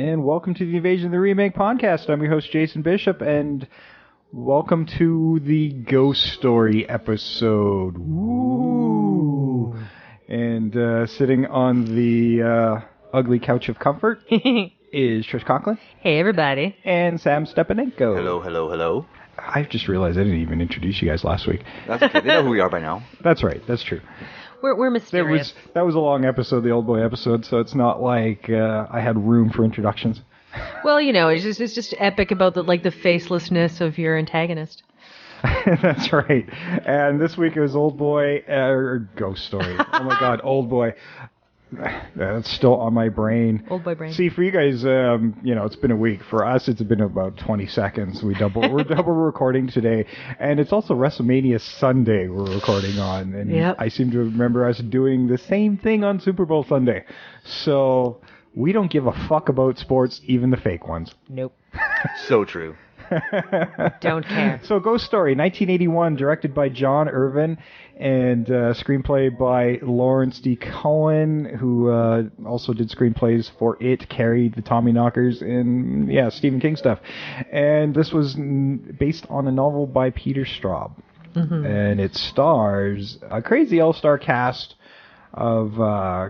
and welcome to the Invasion of the Remake podcast. I'm your host, Jason Bishop, and welcome to the Ghost Story episode. Woo! And sitting on the ugly couch of comfort is Trish Conklin. Hey, everybody. And Sam Stepanenko. Hello, hello, hello. I just realized I didn't even introduce you guys last week. That's okay. They know who we are by now. That's right. That's true. We're mysterious. That was a long episode, the Old Boy episode, so it's not like I had room for introductions. Well, you know, it's just epic about the facelessness of your antagonist. That's right. And this week it was Old Boy, or Ghost Story. Oh my God, Old Boy. That's still on my brain. Old boy brain. See, for you guys, it's been a week. For us, it's been about 20 seconds. We're double recording today. And it's also WrestleMania Sunday we're recording on. And yep. I seem to remember us doing the same thing on Super Bowl Sunday. So we don't give a fuck about sports, even the fake ones. Nope. So true. Don't care. So Ghost Story, 1981, directed by John Irvin, and screenplay by Lawrence D. Cohen, who also did screenplays for It, Carrie, The Tommyknockers, and Stephen King stuff. And this was based on a novel by Peter Staub. Mm-hmm. And it stars a crazy all-star cast of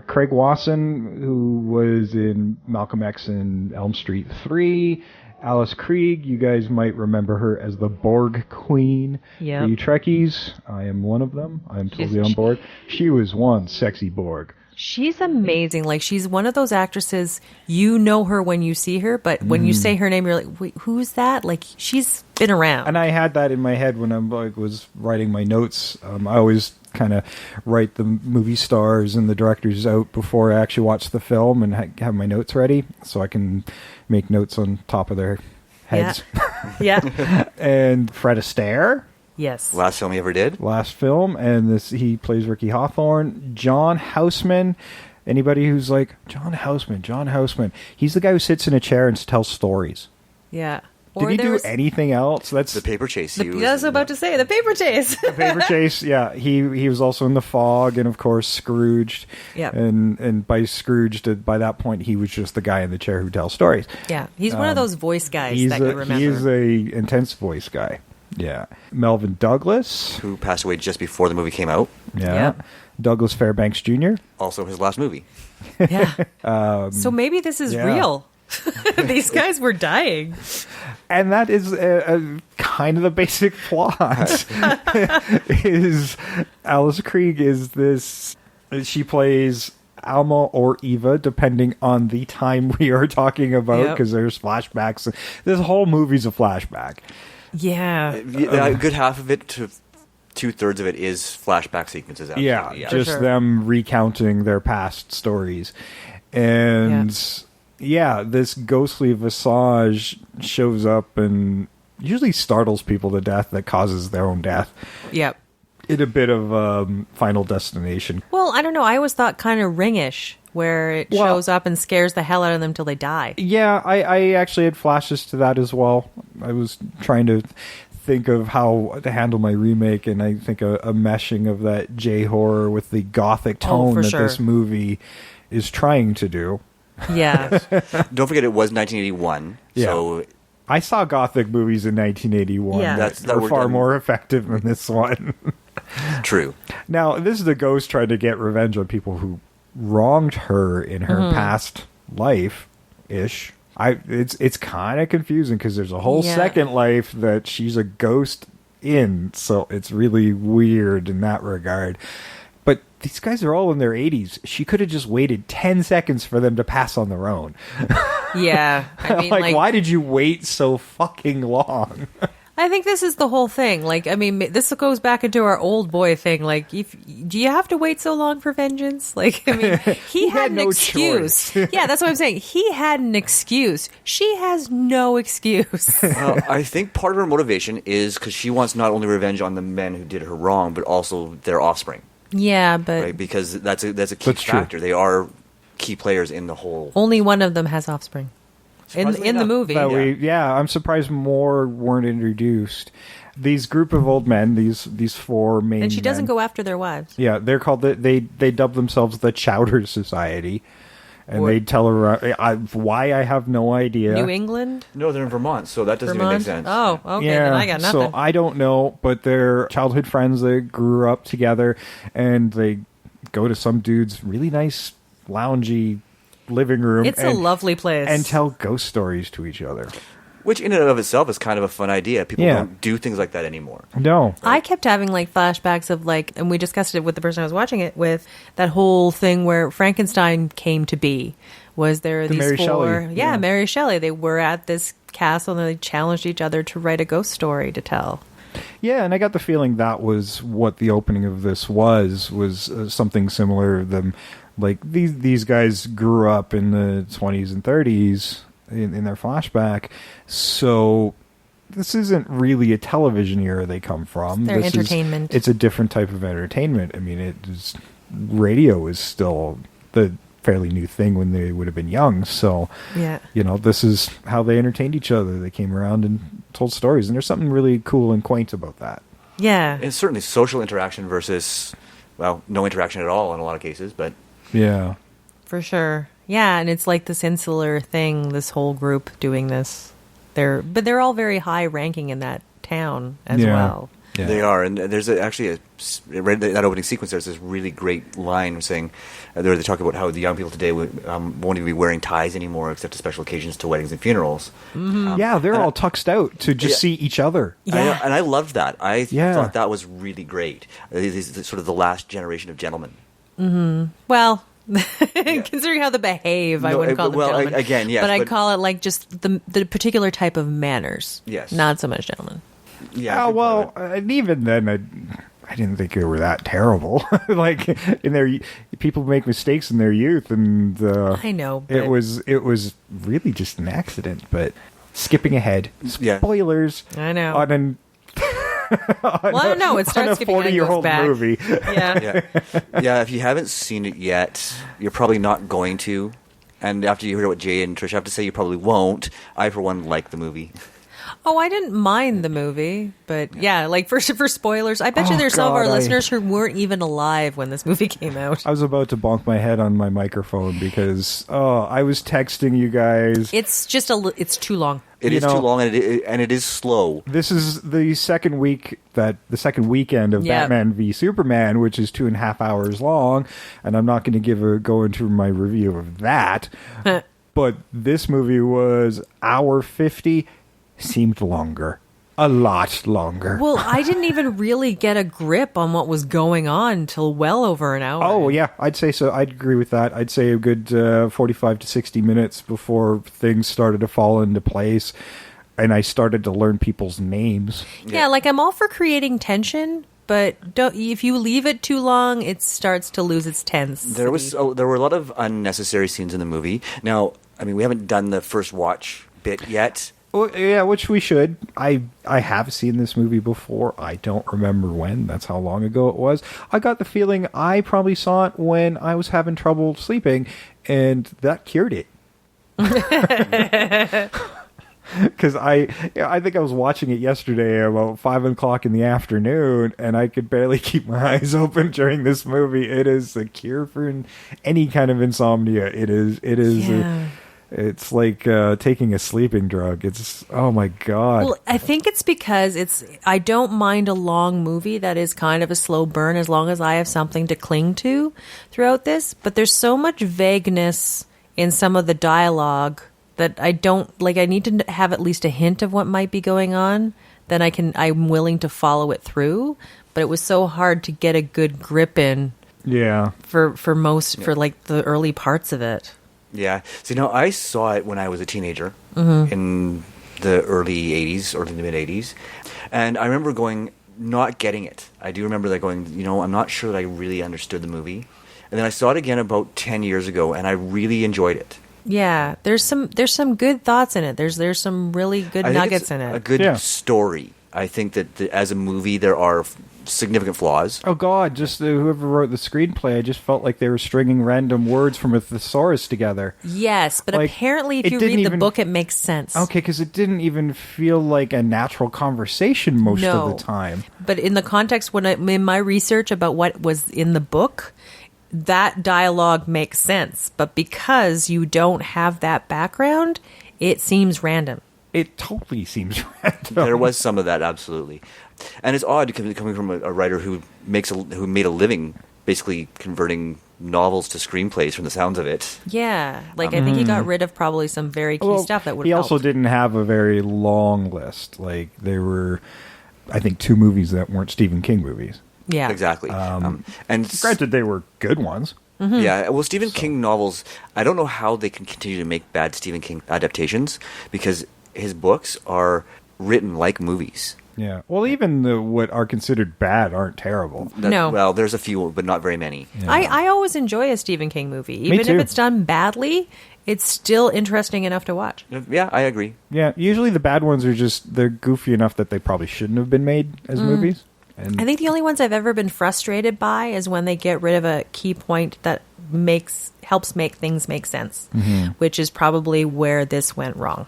Craig Wasson, who was in Malcolm X and Elm Street 3, Alice Krige, you guys might remember her as the Borg Queen. Yep. For you Trekkies, I am one of them. I'm totally on board. She was one sexy Borg. She's amazing. Like, she's one of those actresses, you know her when you see her, but when you say her name, you're like, wait, who's that? Like, she's been around. And I had that in my head when I was writing my notes. I always kind of write the movie stars and the directors out before I actually watch the film and have my notes ready so I can make notes on top of their heads. Yeah. And Fred Astaire. Yes. Last film he ever did. Last film, and he plays Ricky Hawthorne. John Houseman. Anybody who's like, John Houseman. He's the guy who sits in a chair and tells stories. Yeah. Did he do anything else? That's The Paper Chase. I was about to say, The Paper Chase. The Paper Chase, yeah. He was also in The Fog, and of course Scrooged. Yeah. And by Scrooged, by that point, he was just the guy in the chair who tells stories. Yeah. He's one of those voice guys that you remember. He's a intense voice guy. Yeah. Melvyn Douglas, who passed away just before the movie came out. Yeah. Yep. Douglas Fairbanks Jr. Also his last movie. Yeah. So maybe this is real. These guys were dying. And that is kind of the basic plot. Is Alice Krige is this... She plays Alma or Eva, depending on the time we are talking about, because there's flashbacks. This whole movie's a flashback. Yeah. A good half of it to 2/3 of it is flashback sequences. Absolutely. Yeah, just them recounting their past stories. And... Yeah, this ghostly visage shows up and usually startles people to death that causes their own death. Yep. In a bit of Final Destination. Well, I don't know. I always thought kind of Ringish, where it shows up and scares the hell out of them till they die. Yeah, I actually had flashes to that as well. I was trying to think of how to handle my remake, and I think a meshing of that J-horror with the gothic tone that this movie is trying to do. Yeah. Don't forget it was 1981. Yeah. So I saw gothic movies in 1981 that were far more effective than this one. True. Now, this is the ghost trying to get revenge on people who wronged her in her past life-ish. It's kind of confusing because there's a whole second life that she's a ghost in, so it's really weird in that regard. But these guys are all in their 80s. She could have just waited 10 seconds for them to pass on their own. Yeah. I mean, like, why did you wait so fucking long? I think this is the whole thing. Like, I mean, this goes back into our old boy thing. Like, do you have to wait so long for vengeance? Like, I mean, he had an excuse. Yeah, that's what I'm saying. He had an excuse. She has no excuse. I think part of her motivation is because she wants not only revenge on the men who did her wrong, but also their offspring. Yeah, but... Right, because that's a key factor. True. They are key players in the whole... Only one of them has offspring. In the movie. I'm surprised more weren't introduced. These group of old men, these four main And she doesn't men, go after their wives. Yeah, they're called they dub themselves the Chowder Society. And they'd tell her why, I have no idea. New England? No, they're in Vermont, so that doesn't even make sense. Oh, okay, then I got nothing. So I don't know, but they're childhood friends that grew up together, and they go to some dude's really nice, loungy living room. It's a lovely place. And tell ghost stories to each other. Which in and of itself is kind of a fun idea. People don't do things like that anymore. No. I kept having like flashbacks of like, and we discussed it with the person I was watching it with, that whole thing where Frankenstein came to be. Was there these Mary four? Shelley. Yeah, Mary Shelley. They were at this castle and they challenged each other to write a ghost story to tell. Yeah, and I got the feeling that was what the opening of this was something similar. Them like these guys grew up in the 20s and 30s. In their flashback, so this isn't really a television era they come from. Their entertainment. It's a different type of entertainment. I mean, radio is still the fairly new thing when they would have been young. So, this is how they entertained each other. They came around and told stories, and there's something really cool and quaint about that. Yeah, it's certainly social interaction versus, well, no interaction at all in a lot of cases, but yeah, for sure. Yeah, and it's like this insular thing, this whole group doing this. They're all very high ranking in that town as well. Yeah. They are, and there's right that opening sequence. There's this really great line saying, they talk about how the young people today won't even be wearing ties anymore, except to special occasions, to weddings and funerals. Mm-hmm. They're all tuxed out to just see each other. Yeah, and I loved that. I thought that was really great. These sort of the last generation of gentlemen. Mm-hmm. Well. Considering how they behave, I wouldn't call them gentlemen. Again, yes. But I call it like just the particular type of manners. Yes. Not so much gentlemen. Yeah. And even then, I didn't think they were that terrible. Like people make mistakes in their youth, and I know it was really just an accident. But skipping ahead, spoilers. I know. On it starts on a 40-year-old movie. Yeah. If you haven't seen it yet, you're probably not going to. And after you hear what Jay and Trish have to say, you probably won't. I, for one, like the movie. Oh, I didn't mind the movie, but like for spoilers, I bet you there's some of our listeners who weren't even alive when this movie came out. I was about to bonk my head on my microphone because I was texting you guys. It's just it's too long. It is too long, and it is slow. This is the second weekend of Batman v Superman, which is 2.5 hours long, and I'm not going to go into my review of that. But this movie was hour 50. Seemed longer. A lot longer. Well, I didn't even really get a grip on what was going on until well over an hour. Oh, yeah, I'd say so. I'd agree with that. I'd say a good 45 to 60 minutes before things started to fall into place, and I started to learn people's names. Yeah, like I'm all for creating tension, but if you leave it too long, it starts to lose its tense. There were a lot of unnecessary scenes in the movie. Now, I mean, we haven't done the first watch bit yet. Well, yeah, which we should. I have seen this movie before. I don't remember when. That's how long ago it was. I got the feeling I probably saw it when I was having trouble sleeping, and that cured it. Because I think I was watching it yesterday about 5 o'clock in the afternoon, and I could barely keep my eyes open during this movie. It is a cure for any kind of insomnia. It is. Yeah. It's like taking a sleeping drug. It's, oh my God. Well, I think it's because I don't mind a long movie that is kind of a slow burn as long as I have something to cling to throughout this. But there's so much vagueness in some of the dialogue that I don't, like, I need to have at least a hint of what might be going on. Then I'm willing to follow it through. But it was so hard to get a good grip in. Yeah. For like the early parts of it. Yeah. So, I saw it when I was a teenager in the early 80s, early to mid 80s. And I remember not getting it. I do remember that going, I'm not sure that I really understood the movie. And then I saw it again about 10 years ago, and I really enjoyed it. Yeah. There's some good thoughts in it. There's some really good nuggets in it. A good story. I think that as a movie, there are significant flaws. Oh God! Just whoever wrote the screenplay, I just felt like they were stringing random words from a thesaurus together. Yes, but apparently, if you read the book, it makes sense. Okay, because it didn't even feel like a natural conversation most of the time. But in the context, in my research about what was in the book, that dialogue makes sense. But because you don't have that background, it seems random. It totally seems random. There was some of that, absolutely. And it's odd coming from a writer who made a living basically converting novels to screenplays from the sounds of it. Yeah. Like, I think he got rid of probably some very key stuff that would have helped. He also didn't have a very long list. Like, there were, I think, 2 movies that weren't Stephen King movies. Yeah. Exactly. And granted, they were good ones. Mm-hmm. Yeah, well, Stephen King novels, I don't know how they can continue to make bad Stephen King adaptations, because his books are written like movies. Yeah. Well, even what are considered bad aren't terrible. No. Well, there's a few, but not very many. Yeah. I always enjoy a Stephen King movie. Even if it's done badly, it's still interesting enough to watch. Yeah, I agree. Yeah, usually the bad ones are they're goofy enough that they probably shouldn't have been made as movies. And I think the only ones I've ever been frustrated by is when they get rid of a key point that helps make things make sense, which is probably where this went wrong.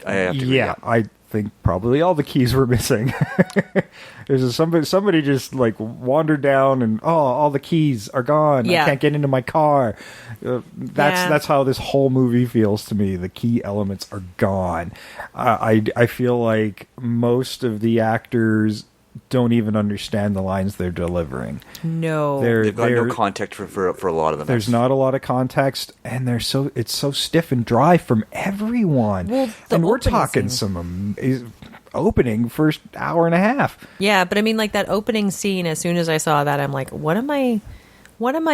I have to agree. Yeah, I think probably all the keys were missing. There's somebody just like wandered down and all the keys are gone. Yeah. I can't get into my car. That's how this whole movie feels to me. The key elements are gone. I feel like most of the actors don't even understand the lines they're delivering. No, they've got no context for a lot of them. There's not a lot of context, and it's so stiff and dry from everyone. Well, and we're talking some opening first hour and a half. Yeah, but I mean, like that opening scene. As soon as I saw that, I'm like, what am I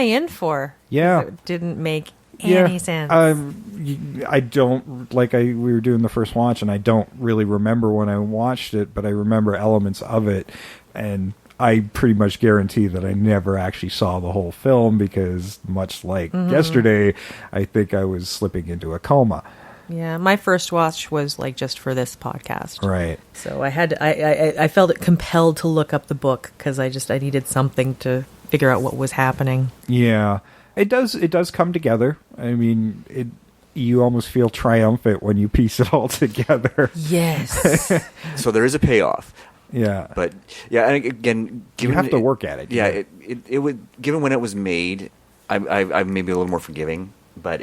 in for? Yeah, it didn't make any sense. I don't we were doing the first watch, and I don't really remember when I watched it, but I remember elements of it, and I pretty much guarantee that I never actually saw the whole film because, much like yesterday, I think I was slipping into a coma. Yeah, my first watch was like just for this podcast, right? So I felt it compelled to look up the book because I needed something to figure out what was happening. Yeah. It does come together. I mean, you almost feel triumphant when you piece it all together. Yes. So there is a payoff. Yeah. But yeah, and again, you have to work at it. Yeah, it would, given when it was made, I may be a little more forgiving, but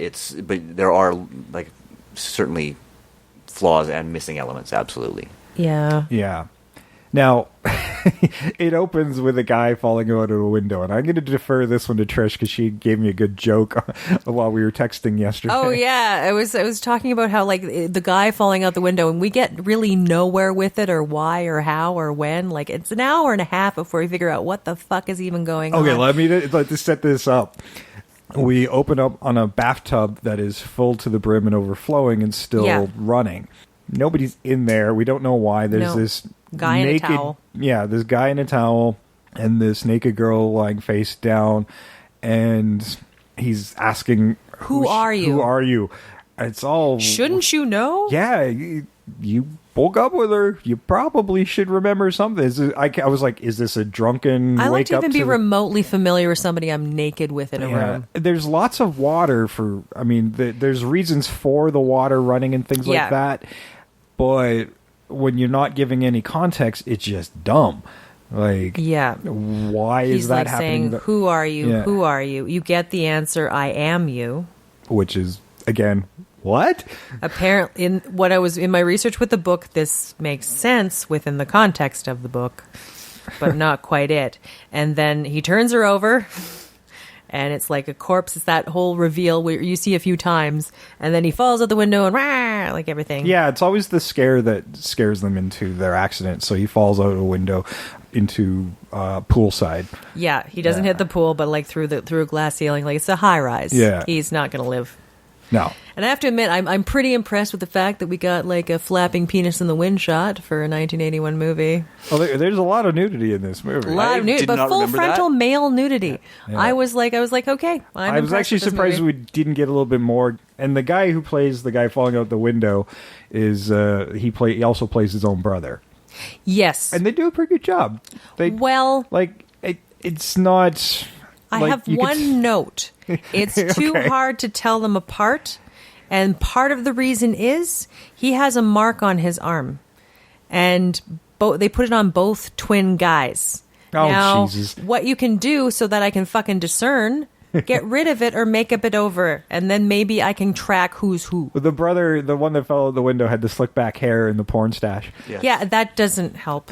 there are like certainly flaws and missing elements, absolutely. Yeah. Yeah. Now, it opens with a guy falling out of a window, and I'm going to defer this one to Trish because she gave me a good joke while we were texting yesterday. Oh yeah, I was talking about how like the guy falling out the window, and we get really nowhere with it, or why, or how, or when. Like it's an hour and a half before we figure out what the fuck is even going on. Okay, let me set this up. We open up on a bathtub that is full to the brim and overflowing and still running. Nobody's in there. We don't know why. There's this guy in a towel. Yeah, this guy in a towel and this naked girl lying face down, and he's asking, "Who are you? Who are you?" It's all. Shouldn't you know? Yeah, you woke up with her. You probably should remember something. I was like, "Is this a drunken?" I like to even be to remotely familiar with somebody I'm naked with in a room. There's lots of water for. I mean, there's reasons for the water running and things like that, but when you're not giving any context, it's just dumb. Like, why is that happening? Saying, "Who are you? Yeah. Who are you?" You get the answer, "I am you," which is again. What? Apparently, in my research with the book, this makes sense within the context of the book, but not quite it. And then he turns her over, and it's like a corpse. It's that whole reveal where you see a few times, and then he falls out the window and rah, like everything. Yeah, it's always the scare that scares them into their accident. So he falls out a window into poolside. Yeah, he doesn't hit the pool, but like through a glass ceiling, like it's a high rise. Yeah, he's not going to live. No. And I have to admit, I'm pretty impressed with the fact that we got like a flapping penis in the wind shot for a 1981 movie. Well, there's a lot of nudity in this movie. A lot of nudity, but full frontal male nudity. Yeah. I was like, okay. I was actually surprised we didn't get a little bit more. And the guy who plays the guy falling out the window is he also plays his own brother. Yes, and they do a pretty good job. It's not. I have one note. It's too hard to tell them apart. And part of the reason is he has a mark on his arm. And they put it on both twin guys. Oh, now, Jesus. what you can do so that I can fucking discern, get rid of it or make a bit over, and then maybe I can track who's who. The brother, the one that fell out the window, had the slick back hair and the porn stash. Yeah, that doesn't help.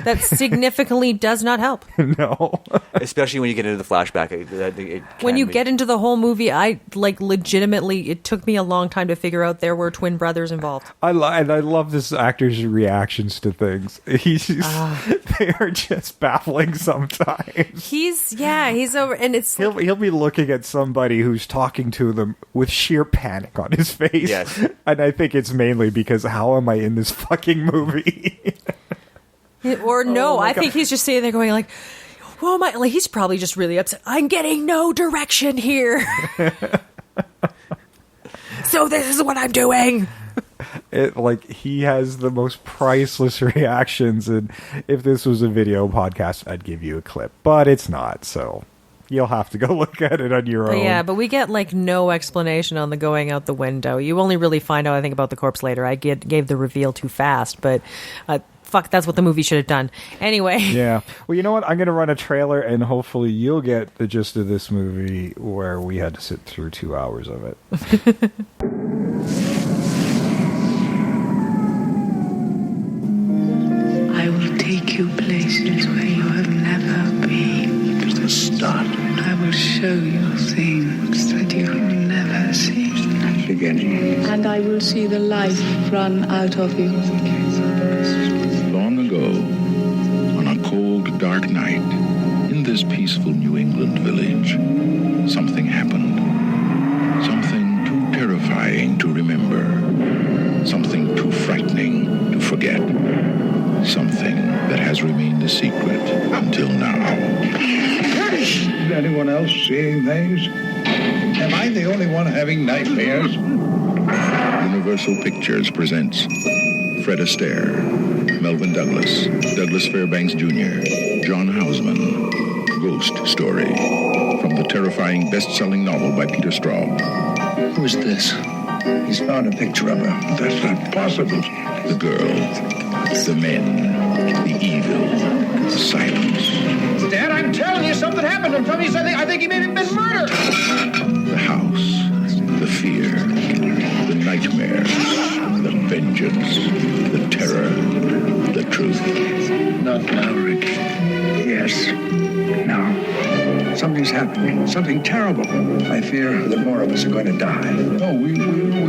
That significantly does not help. No. Especially when you get into the flashback. When you get into the whole movie, I legitimately, it took me a long time to figure out there were twin brothers involved. I love this actor's reactions to things. They are just baffling sometimes. He's over, and it's He'll be looking at somebody who's talking to them with sheer panic on his face. Yes. And I think it's mainly because how am I in this fucking movie? Or no, I think he's just sitting there going like, "Well, he's probably just really upset. I'm getting no direction here, so this is what I'm doing." He has the most priceless reactions, and if this was a video podcast, I'd give you a clip, but it's not, so you'll have to go look at it on your own. Yeah, but we get no explanation on the going out the window. You only really find out, I think, about the corpse later. I gave the reveal too fast, but. Fuck, that's what the movie should have done. Anyway. Yeah. Well, you know what? I'm going to run a trailer, and hopefully you'll get the gist of this movie where we had to sit through 2 hours of it. I will take you places where you have never been. It's the start. I will show you things that you have never seen. Beginning. And I will see the life run out of you. Long ago, on a cold, dark night, in this peaceful New England village, something happened. Something too terrifying to remember. Something too frightening to forget. Something that has remained a secret until now. Is anyone else seeing things? Am I the only one having nightmares? Universal Pictures presents Fred Astaire, Melvyn Douglas, Douglas Fairbanks Jr., John Houseman, Ghost Story, from the terrifying best-selling novel by Peter Staub. Who is this? He's found a picture of her. That's not possible. The girl, the men, the evil, the silence. Dad, I'm telling you, something happened. I'm telling you something. I think he may have been murdered. The house, the fear, the nightmares, the vengeance, the terror, the truth. Not now, Rick. Yes. Now. Something's happening. Something terrible. I fear that more of us are going to die. No, we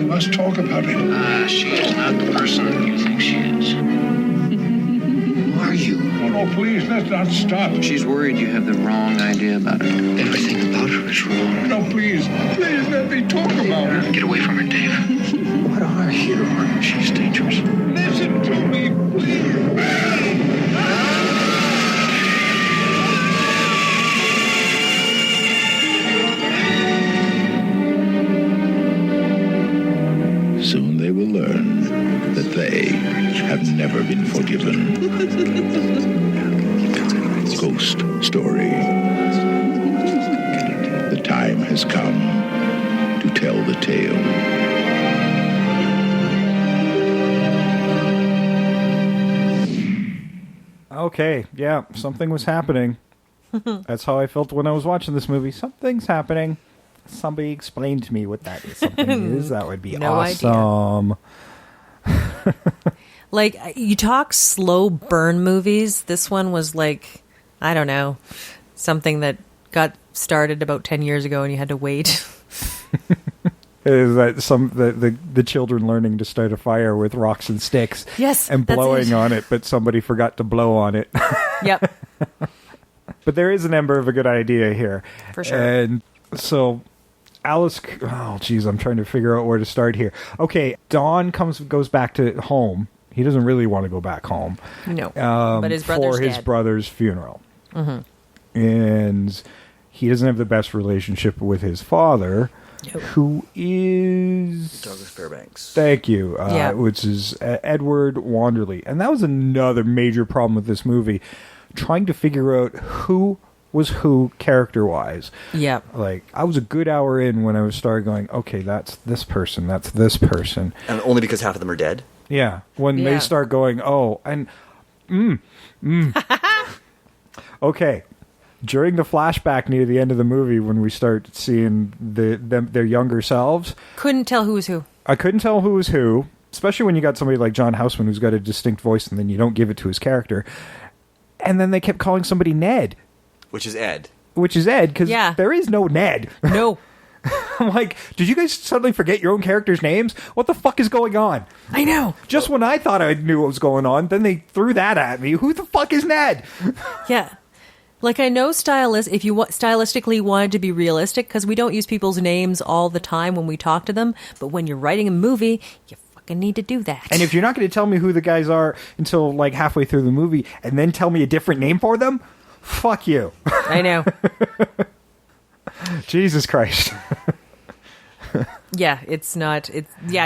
must talk about it. She is not the person you think she is. Who are you? Oh, no, please, let's not stop. She's worried you have the wrong idea about her. Everything about her is wrong. No, please let me talk about her. Get away from her, Dave. What are you? She's dangerous. Listen to me, please. Soon they will learn that they have never been forgiven. Ghost Story. The time has come to tell the tale. Okay, yeah, something was happening. That's how I felt when I was watching this movie. Something's happening. Somebody explain to me what that is. Something is. That would be No awesome. You talk slow burn movies. This one was I don't know, something that got started about 10 years ago and you had to wait. Is that the children learning to start a fire with rocks and sticks? Yes, and blowing on it, but somebody forgot to blow on it. Yep. But there is an ember of a good idea here. For sure. And so Alice, oh geez, I'm trying to figure out where to start here. Okay, Don goes back to home. He doesn't really want to go back home. No, but his brother's for his dead. brother's funeral. Mm-hmm. And he doesn't have the best relationship with his father, who is Douglas Fairbanks. Thank you. Yeah. Which is Edward Wanderley. And that was another major problem with this movie, trying to figure out who was who character-wise. Yeah. I was a good hour in when I was started going, okay, that's this person, that's this person. And only because half of them are dead? Yeah. When they start going, oh, and Okay. During the flashback near the end of the movie, when we start seeing their younger selves, couldn't tell who was who. I couldn't tell who was who, especially when you got somebody like John Houseman who's got a distinct voice and then you don't give it to his character. And then they kept calling somebody Ned. Which is Ed. Because there is no Ned. No. I'm like, did you guys suddenly forget your own characters' names? What the fuck is going on? I know. Just when I thought I knew what was going on, then they threw that at me. Who the fuck is Ned? Yeah. Like, I know if you stylistically wanted to be realistic, because we don't use people's names all the time when we talk to them, but when you're writing a movie, you fucking need to do that. And if you're not going to tell me who the guys are until, like, halfway through the movie, and then tell me a different name for them, fuck you. I know. Jesus Christ. Yeah,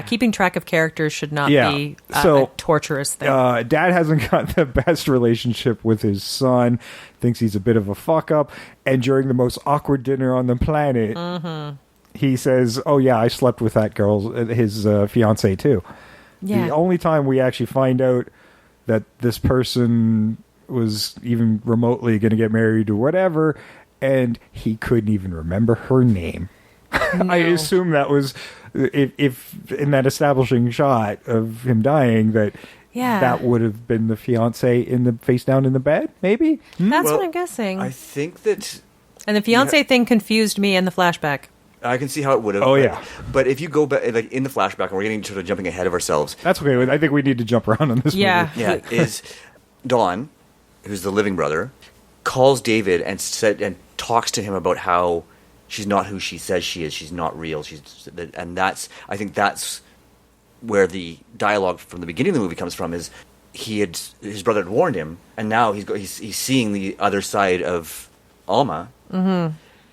keeping track of characters should not be a torturous thing. Dad hasn't got the best relationship with his son, thinks he's a bit of a fuck up, and during the most awkward dinner on the planet, he says, oh yeah, I slept with that girl, his fiance too. Yeah. The only time we actually find out that this person was even remotely going to get married or whatever, and he couldn't even remember her name. No. I assume that was, if in that establishing shot of him dying, that would have been the fiance in the face down in the bed, maybe? That's what I'm guessing. I think that... And the fiance thing confused me in the flashback. I can see how it would have. Oh, yeah. But if you go back, like in the flashback, and we're getting sort of jumping ahead of ourselves. That's okay. I think we need to jump around on this movie. Yeah, is Don, who's the living brother, calls David and talks to him about how she's not who she says she is. She's not real. I think that's where the dialogue from the beginning of the movie comes from. Is his brother had warned him, and now he's seeing the other side of Alma,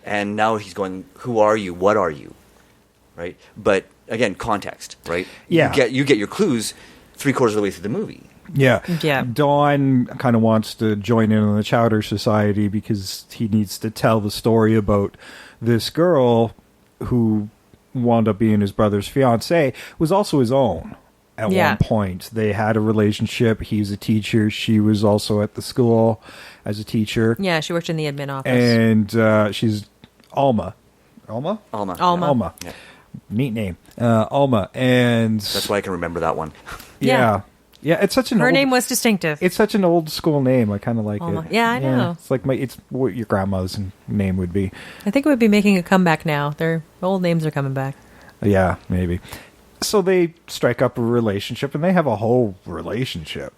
and now he's going, "Who are you? What are you?" Right? But again, context. Right? Yeah. You get your clues 3/4 of the way through the movie. Yeah. Dawn kind of wants to join in on the Chowder Society because he needs to tell the story about this girl who wound up being his brother's fiance, was also his own at one point. They had a relationship. He's a teacher. She was also at the school as a teacher. Yeah, she worked in the admin office. And she's Alma. Alma. Yeah. Neat name. Alma. And that's why I can remember that one. Yeah, it's such her name was distinctive. It's such an old school name. I kind of like it. Yeah, I know. It's like it's what your grandma's name would be. I think it would be making a comeback now. Their old names are coming back. Yeah, maybe. So they strike up a relationship, and they have a whole relationship.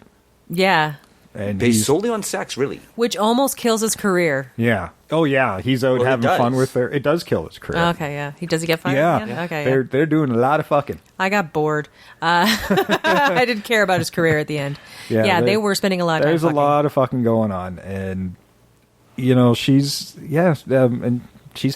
Yeah. And based solely on sex, really. Which almost kills his career. Yeah. Oh, yeah. He's out having fun with her. It does kill his career. Okay, yeah. Does he get fired? Yeah. Okay. They're doing a lot of fucking. I got bored. I didn't care about his career at the end. Yeah, they were spending a lot of time There's a lot of fucking going on. And, she's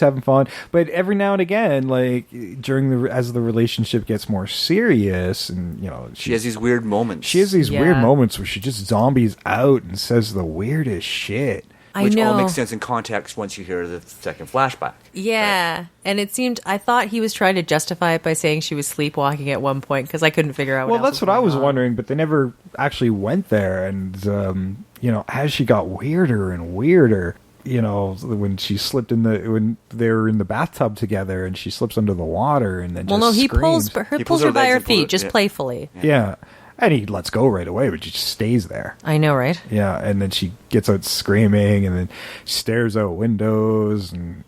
having fun. But every now and again, like, as the relationship gets more serious, and, she has these weird moments. She has these weird moments where she just zombies out and says the weirdest shit. Which all makes sense in context once you hear the second flashback. Yeah. Right? And I thought he was trying to justify it by saying she was sleepwalking at one point, because I couldn't figure out what else that's what I was wondering, but they never actually went there. And, as she got weirder and weirder, when she slipped when they were in the bathtub together and she slips under the water and then he screams. pulls her by her feet, just playfully. Yeah. And he lets go right away, but she just stays there. I know, right? Yeah, and then she gets out screaming, and then stares out windows, and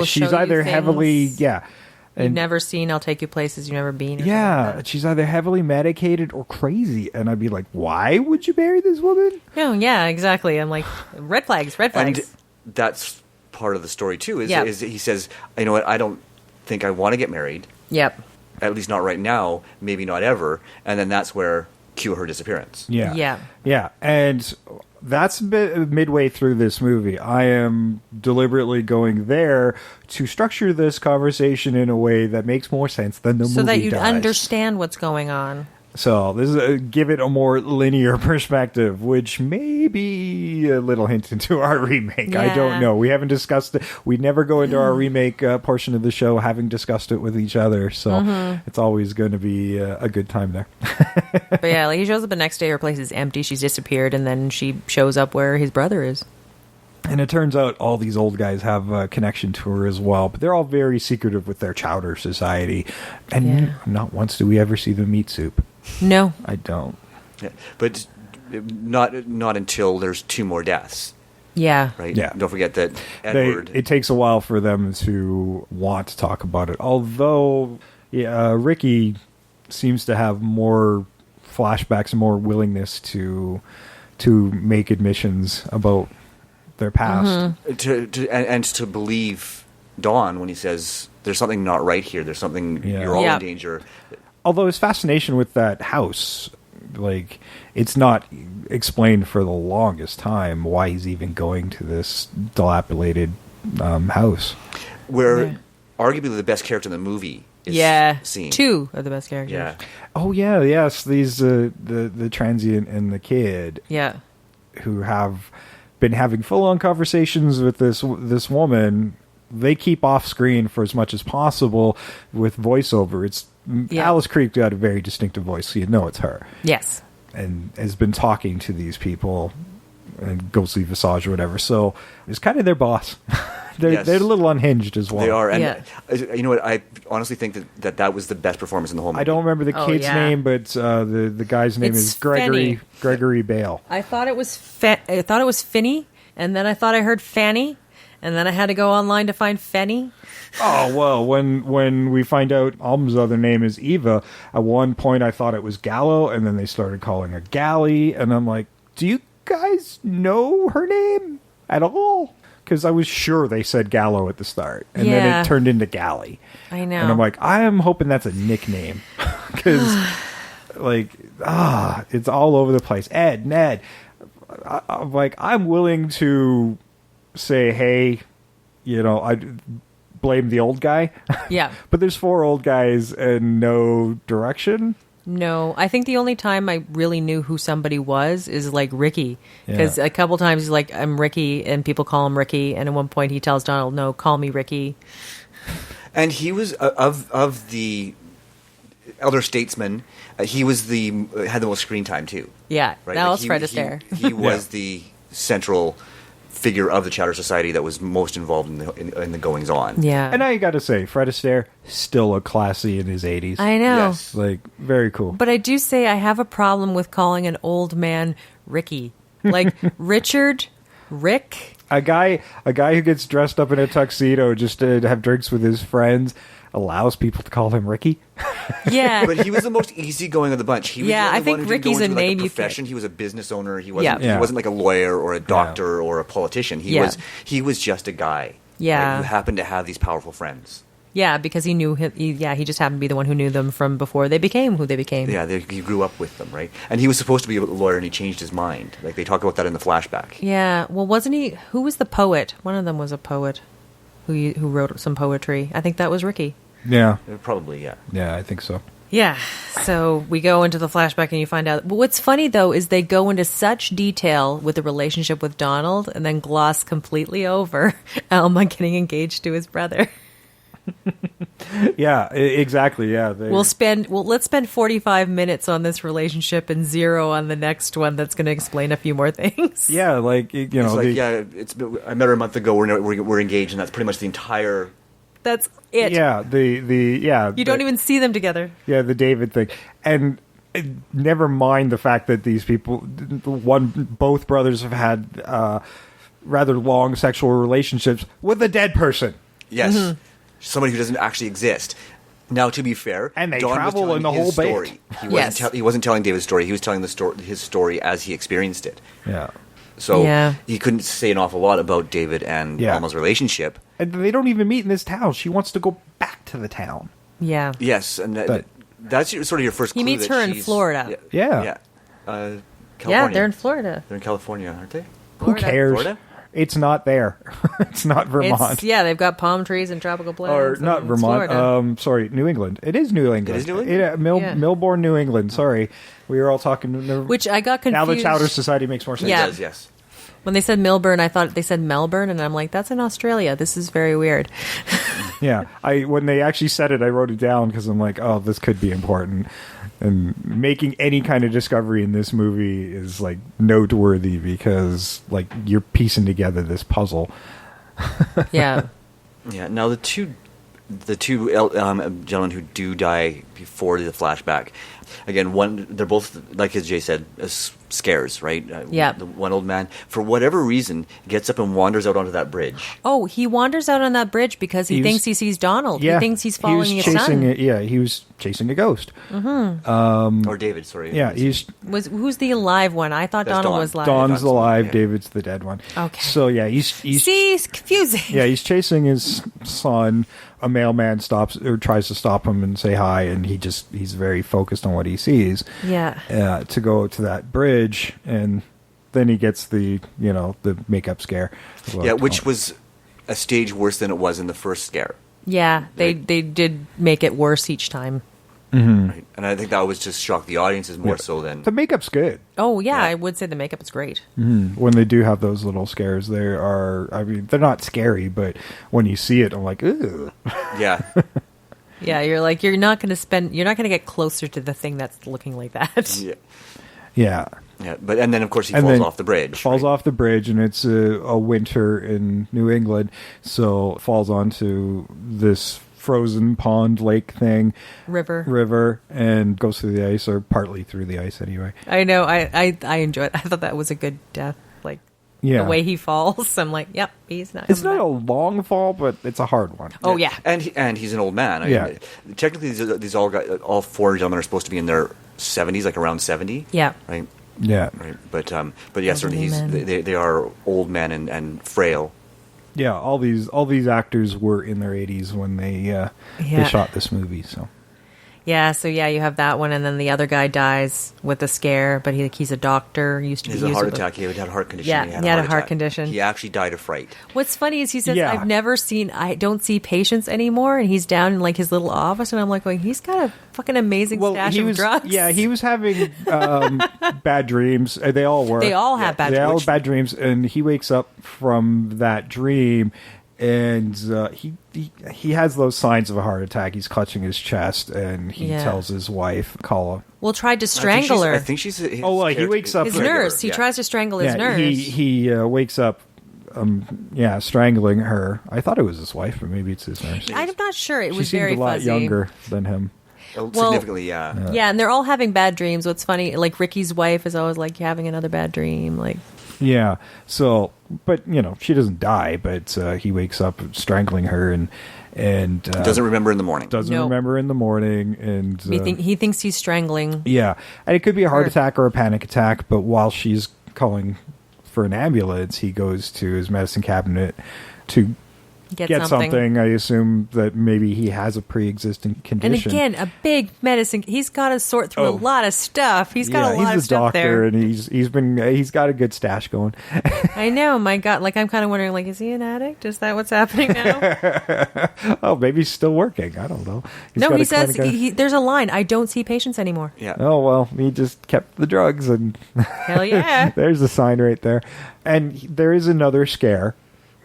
she's either heavily, you've never seen. I'll take you places you've never been. Yeah, she's either heavily medicated or crazy, and I'd be like, why would you marry this woman? Oh, yeah, exactly. I'm like, red flags. And that's part of the story too. Is he says, you know what? I don't think I want to get married. Yep. At least not right now, maybe not ever. And then that's where cue her disappearance. Yeah. And that's midway through this movie. I am deliberately going there to structure this conversation in a way that makes more sense than the movie does. So that you'd understand what's going on. So this is give it a more linear perspective, which may be a little hint into our remake. I don't know. We haven't discussed it. We never go into our remake portion of the show having discussed it with each other. So it's always going to be a good time there. But yeah, like he shows up the next day, her place is empty. She's disappeared, and then she shows up where his brother is. And it turns out all these old guys have a connection to her as well, but they're all very secretive with their Chowder Society. And not once do we ever see them eat soup. No. I don't. Yeah. But not until there's 2 more deaths. Yeah. Right? Yeah. Don't forget that Edward... It takes a while for them to want to talk about it. Although Ricky seems to have more flashbacks and more willingness to make admissions about their past. And to believe Dawn when he says, there's something not right here. There's something... You're all in danger. Although his fascination with that house, like, it's not explained for the longest time why he's even going to this dilapidated house. Where arguably the best character in the movie is seen. 2 are the best characters. Yeah. Oh, yeah, yes. These, the transient and the kid. Yeah. Who have been having full-on conversations with this woman. They keep off screen for as much as possible with voiceover. Alice Krige got a very distinctive voice, so you know it's her. Yes. And has been talking to these people and Ghostly Visage or whatever. So it's kind of their boss. They're a little unhinged as well. They are. And you know what? I honestly think that was the best performance in the whole movie. I don't remember the kid's name, but the guy's name is Gregory Bale. I thought it was Finney, and then I thought I heard Fanny, and then I had to go online to find Fenny. Oh, well, when we find out Alm's other name is Eva, at one point I thought it was Gallo, and then they started calling her Gally, and I'm like, do you guys know her name at all? Because I was sure they said Gallo at the start, and then it turned into Gally. I know. And I'm like, I am hoping that's a nickname. Because, it's all over the place. Ed, Ned. I'm like, I'm willing to say, hey, I blame the old guy. Yeah. But there's 4 old guys and no direction. No, I think the only time I really knew who somebody was is like Ricky, because a couple times he's like, I'm Ricky, and people call him Ricky, and at one point he tells Donald, no, call me Ricky. And he was of the elder statesmen, he was had the most screen time too. Yeah, right? that was Fred Astaire. He was the central figure of the Chowder Society that was most involved in the goings on. Yeah. And I gotta say, Fred Astaire still looked classy in his 80s. I know. Yes. Very cool. But I do say I have a problem with calling an old man Ricky. Like Richard, Rick. A guy who gets dressed up in a tuxedo just to have drinks with his friends allows people to call him Ricky. Yeah. But he was the most easygoing of the bunch. He was the only I think one who Ricky's didn't go into, a name a you profession. pick. He was a business owner. He wasn't like a lawyer or a doctor or a politician. He was just a guy. Yeah. Right, who happened to have these powerful friends. Yeah, because he knew him. He just happened to be the one who knew them from before they became who they became. Yeah, he grew up with them, right? And he was supposed to be a lawyer, and he changed his mind. Like they talk about that in the flashback. Yeah. Well, wasn't he? Who was the poet? One of them was a poet who wrote some poetry. I think that was Ricky. Yeah. Probably, yeah. Yeah, I think so. Yeah. So we go into the flashback and you find out. But what's funny, though, is they go into such detail with the relationship with Donald and then gloss completely over Alma getting engaged to his brother. Yeah, exactly. Yeah. Let's spend 45 minutes on this relationship and 0 on the next one that's going to explain a few more things. Yeah, I met her a month ago. We're engaged, and that's pretty much the entire... That's it. Yeah, You don't even see them together. Yeah, the David thing. And never mind the fact that these people, both brothers have had rather long sexual relationships with a dead person. Yes. Mm-hmm. Somebody who doesn't actually exist. Now, to be fair, and they Don travel in the whole story. He wasn't telling David's story. He was telling his story as he experienced it. Yeah. So he couldn't say an awful lot about David and Alma's relationship. And they don't even meet in this town. She wants to go back to the town. Yeah. Yes, and that's sort of your first clue. He meets her in Florida. Yeah. California. Yeah, they're in Florida. They're in California, aren't they? Florida. Who cares? Florida? It's not there. It's not Vermont. They've got palm trees and tropical plants. Or not Vermont. Sorry, New England. It is New England. It is New England? Millbourne, New England. Sorry. We were all talking... Which I got confused. Now the Chowder Society makes more sense. Yeah. It does, yes. When they said Milburn, I thought they said Melbourne, and I'm like, that's in Australia. This is very weird. Yeah. When they actually said it, I wrote it down because I'm like, oh, this could be important. And making any kind of discovery in this movie is like noteworthy because like you're piecing together this puzzle. Yeah. Yeah. Now the two gentlemen who do die before the flashback, again, they're both, like as Jay said, scares, right? Yeah. The one old man, for whatever reason, gets up and wanders out onto that bridge. Oh, he wanders out on that bridge because he thinks he sees Donald. Yeah, he thinks he's following his son. He was chasing a ghost. Or David, sorry. Yeah, who's the alive one? I thought Donald was alive. Don's alive. Yeah. David's the dead one. Okay. So yeah, it's confusing. Yeah, he's chasing his son. A mailman stops or tries to stop him and say hi, and he's very focused on what he sees. Yeah. To go to that bridge, and then he gets the makeup scare. Yeah, which was a stage worse than it was in the first scare. Yeah, they did make it worse each time. Mm-hmm. Right. And I think that was just shocked the audiences more so than... The makeup's good. Oh, yeah, I would say the makeup is great. Mm-hmm. When they do have those little scares, they're not scary, but when you see it, I'm like, ugh. Yeah. Yeah, you're not going to get closer to the thing that's looking like that. Yeah. Yeah. Yeah, and then of course he falls off the bridge. Falls off the bridge, and it's a winter in New England, so falls onto this frozen pond lake thing, river, and goes through the ice, or partly through the ice anyway. I know. I enjoyed it. I thought that was a good death. Like the way he falls, I'm like, yep, he's not. It's not a long fall, but it's a hard one. Oh yeah, and he's an old man. I mean, technically these all four gentlemen are supposed to be in their 70s, like around 70. Yeah. Right. Yeah. Right. But yeah, certainly they are old men and frail. Yeah, all these actors were in their 80s when they shot this movie. So you have that one, and then the other guy dies with a scare, but he's a doctor. Used to be a heart attack. He had a heart condition. Yeah, he had a heart condition. He actually died of fright. What's funny is he says, I don't see patients anymore, and he's down in like his little office, and I'm like going, he's got a fucking amazing stash of drugs. Yeah, he was having bad dreams. They all were. They all have bad dreams. They all have bad dreams, and he wakes up from that dream, and he has those signs of a heart attack. He's clutching his chest, and he tells his wife, Calla. Well, tried to strangle her. I think she's... he wakes up... His nurse. He tries to strangle his nurse. He wakes up, strangling her. I thought it was his wife, but maybe it's his nurse. I'm not sure. It was very fuzzy. She seemed a lot younger than him. Significantly, yeah. Yeah, and they're all having bad dreams. What's funny, like Ricky's wife is always like having another bad dream, like... Yeah. So, but she doesn't die. But he wakes up strangling her, and doesn't remember in the morning. Remember in the morning, and he thinks he's strangling. Yeah, and it could be a heart attack or a panic attack. But while she's calling for an ambulance, he goes to his medicine cabinet to get something. I assume that maybe he has a pre-existing condition. And again, a big medicine. He's got to sort through a lot of stuff. He's got a lot of stuff there. He's a doctor, and he's got a good stash going. I know. My God, like I'm kind of wondering, like, is he an addict? Is that what's happening now? Oh, maybe he's still working. I don't know. He says there's a line. I don't see patients anymore. Yeah. Oh well, he just kept the drugs, and hell yeah. There's a sign right there, and there is another scare,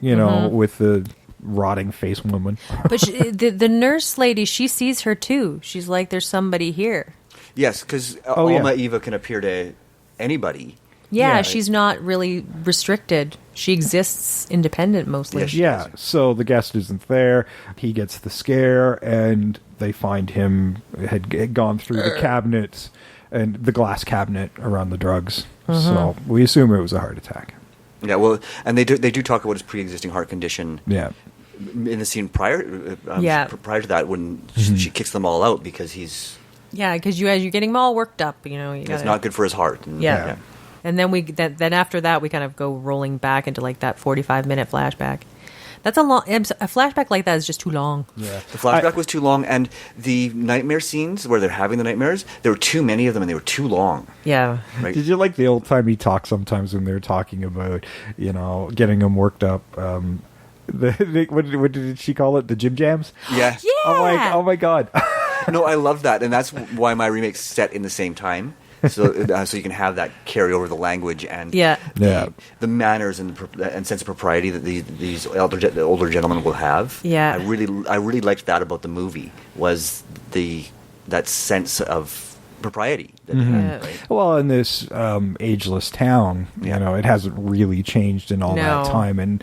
with the rotting face woman. But the nurse lady, she sees her too. She's like, there's somebody here. Yes, because Alma Eva can appear to anybody. Yeah, she's not really restricted. She exists independent mostly. Yes, so the guest isn't there. He gets the scare, and they find him had gone through the cabinets and the glass cabinet around the drugs. So we assume it was a heart attack. Yeah, well, and they do talk about his pre-existing heart condition. Yeah. In the scene prior to that, when she kicks them all out because he's... Yeah, because as you're getting them all worked up, it's not good for his heart. And, yeah. And then then after that, we kind of go rolling back into like that 45-minute flashback. That's a flashback like that is just too long. Yeah. The flashback was too long, and the nightmare scenes where they're having the nightmares, there were too many of them, and they were too long. Yeah. Right? Did you like the old-timey talk sometimes when they're talking about, getting them worked up? What did she call it? The Jim Jams? Yeah. Oh my God. No, I love that, and that's why my remake's set in the same time. So you can have that carry over the language and the manners and sense of propriety that these older gentlemen will have. Yeah, I really liked that about the movie, was that sense of propriety that they had, right? Well, in this ageless town, it hasn't really changed in all that time, and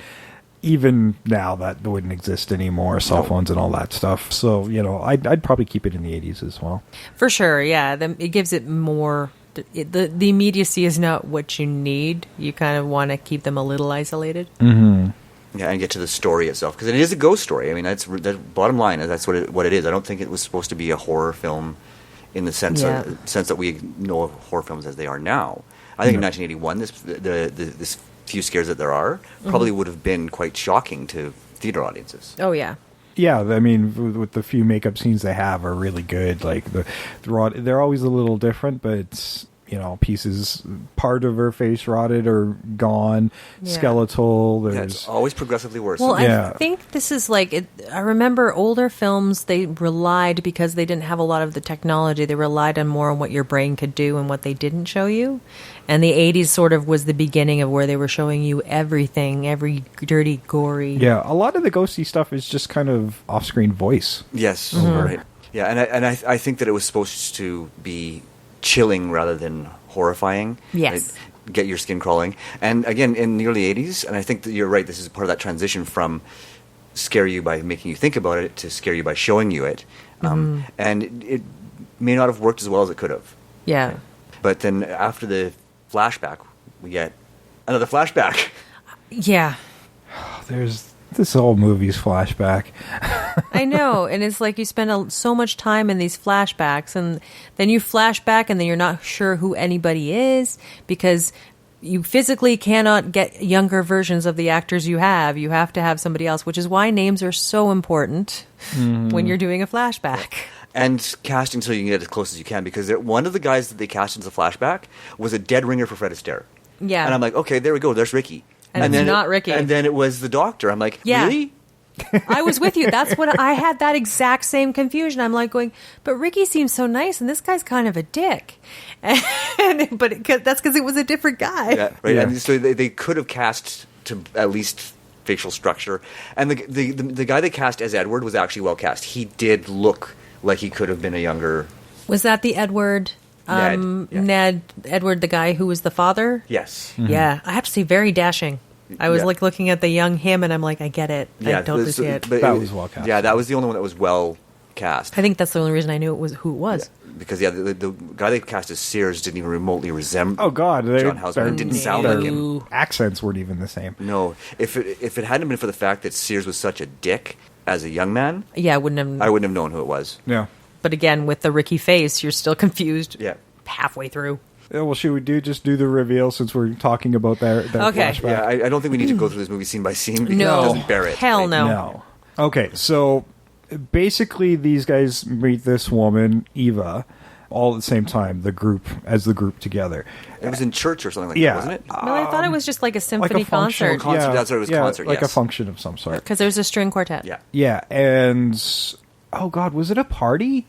even now that wouldn't exist anymore, cell phones and all that stuff. So, I'd probably keep it in the 80s as well. For sure, yeah. It gives it more... The immediacy is not what you need. You kind of want to keep them a little isolated. Mm-hmm. Yeah, and get to the story itself. Because it is a ghost story. I mean, that's the bottom line. That's what it is. I don't think it was supposed to be a horror film in the sense that we know of horror films as they are now. I think in 1981, this few scares that there are probably would have been quite shocking to theater audiences. Oh yeah. Yeah, I mean, with the few makeup scenes they have are really good. Like they're always a little different, but it's pieces, part of her face rotted or gone, skeletal. It's always progressively worse. Well, I think this is I remember older films, they relied, because they didn't have a lot of the technology, they relied more on what your brain could do and what they didn't show you. And the 80s sort of was the beginning of where they were showing you everything, every dirty, gory. Yeah, a lot of the ghosty stuff is just kind of off-screen voice. Yes, right. Yeah, and I think that it was supposed to be chilling rather than horrifying. Yes. Right? Get your skin crawling. And again, in the early 80s, and I think that you're right, this is part of that transition from scare you by making you think about it to scare you by showing you it. And it may not have worked as well as it could have. Yeah. But then after the flashback, we get another flashback. Yeah. This whole movie's flashback. I know, and it's like you spend so much time in these flashbacks, and then you flash back, and then you're not sure who anybody is, because you physically cannot get younger versions of the actors you have. You have to have somebody else, which is why names are so important when you're doing a flashback. And casting so you can get as close as you can, because one of the guys that they cast into the flashback was a dead ringer for Fred Astaire. Yeah. And I'm like, okay, there we go, there's Ricky. And it's not Ricky. And then it was the doctor. I'm like, really? I was with you. That's what I had, that exact same confusion. I'm like going, but Ricky seems so nice, and this guy's kind of a dick. But that's because it was a different guy. Yeah, right. Yeah. And so they could have cast to at least facial structure. And the guy they cast as Edward was actually well cast. He did look like he could have been a younger... Was that the Edward... Ned, Edward, the guy who was the father? Yes. Mm-hmm. Yeah. I have to say, very dashing. I was looking at the young him, and I'm like, I get it. I totally see it. That was well cast. Yeah, that was the only one that was well cast. I think that's the only reason I knew who it was. Yeah, because the guy they cast as Sears didn't even remotely resemble. Oh God, John Houseman. Didn't sound like him. Accents weren't even the same. No, if it hadn't been for the fact that Sears was such a dick as a young man, I wouldn't have known who it was. Yeah. But again, with the Ricky face, you're still confused. Yeah. Halfway through. Yeah, well, should we just do the reveal since we're talking about that flashback? Yeah, I don't think we need to go through this movie scene by scene because it doesn't bear it. Hell right? no. Okay, so basically these guys meet this woman, Eva, all at the same time, the group together. It was in church or something like that, wasn't it? No, I thought it was just like a symphony concert. That's what it was, concert, like a function of some sort. Because there's a string quartet. Yeah. Yeah, and, oh God, was it a party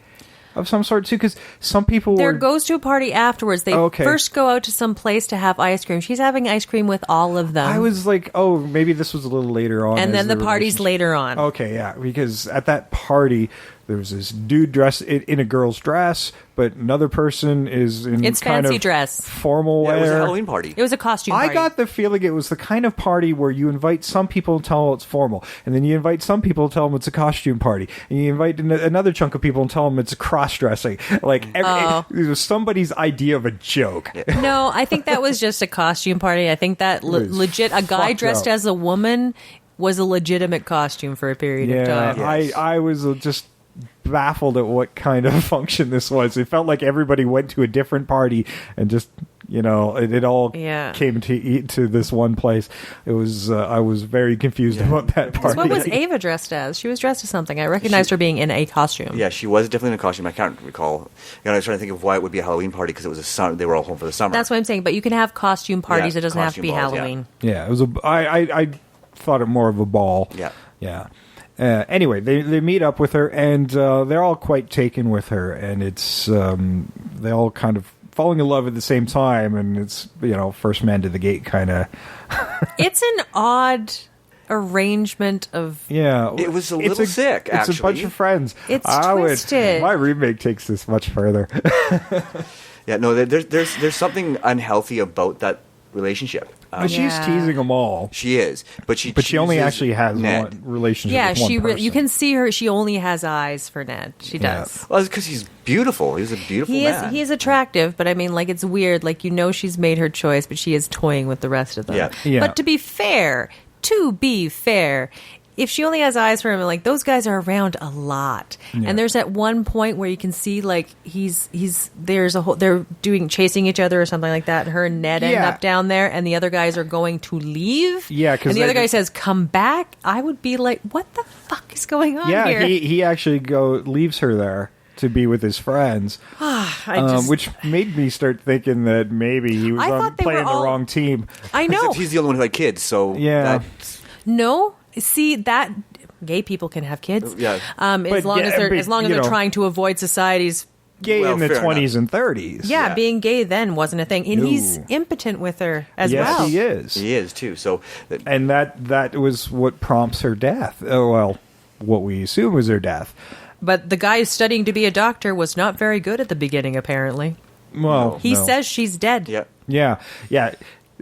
of some sort too? Because some people goes to a party afterwards. They first go out to some place to have ice cream. She's having ice cream with all of them. I was like, oh, maybe this was a little later on. And then the party's later on. Okay, yeah, because at that party, there was this dude dressed in a girl's dress, but another person is in it's kind fancy of dress. Formal wear. It was a Halloween party. It was a costume party. I got the feeling it was the kind of party where you invite some people and tell them it's formal, and then you invite some people and tell them it's a costume party, and you invite another chunk of people and tell them it's a cross-dressing. Like, it was somebody's idea of a joke. No, I think that was just a costume party. I think that legit, a guy dressed as a woman was a legitimate costume for a period of time. Yes. I was just baffled at what kind of function this was. It felt like everybody went to a different party and just It all came to this one place. It was I was very confused about that part. What was Ava dressed as? She was dressed as something. I recognized her being in a costume. Yeah, she was definitely in a costume. I can't recall. I was trying to think of why it would be a Halloween party because it was a summer. They were all home for the summer. That's what I'm saying. But you can have costume parties. It doesn't have to be balls, Halloween. Yeah, it was I thought it more of a ball. Yeah. Anyway, they meet up with her, and they're all quite taken with her, and it's they all kind of falling in love at the same time, and it's first man to the gate kind of. It's an odd arrangement of. Yeah, it was a little sick. Actually, it's a bunch of friends. It's twisted. My remake takes this much further. Yeah, no, there's something unhealthy about that relationship. But she's teasing them all. She is, but she only actually has Ned. one relationship. Yeah, with one person. you can see her. She only has eyes for Ned. She does. Well, it's because he's beautiful. He's a beautiful man. He is attractive, but I mean, it's weird. She's made her choice, but she is toying with the rest of them. Yeah. But to be fair, if she only has eyes for him, those guys are around a lot, and there's at one point where you can see they're chasing each other or something like that, and her and Ned end up down there, and the other guys are going to leave. Yeah, and the other guy says, "Come back." I would be like, "What the fuck is going on here?" Yeah, he actually leaves her there to be with his friends, which made me start thinking that maybe he was playing the wrong team. I know. He's the only one who had kids, so No. See that gay people can have kids, as long as they're trying to avoid society's gay in the 20s and 30s. Yeah, being gay then wasn't a thing, and he's impotent with her as well. Yes, he is too. So, and that was what prompts her death. Oh well, what we assume was her death. But the guy studying to be a doctor was not very good at the beginning, apparently. Well, he says she's dead. Yeah.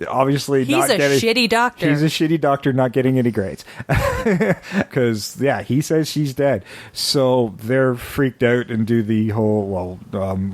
Obviously, he's a shitty doctor. He's a shitty doctor, not getting any grades. Because he says she's dead. So they're freaked out and do the whole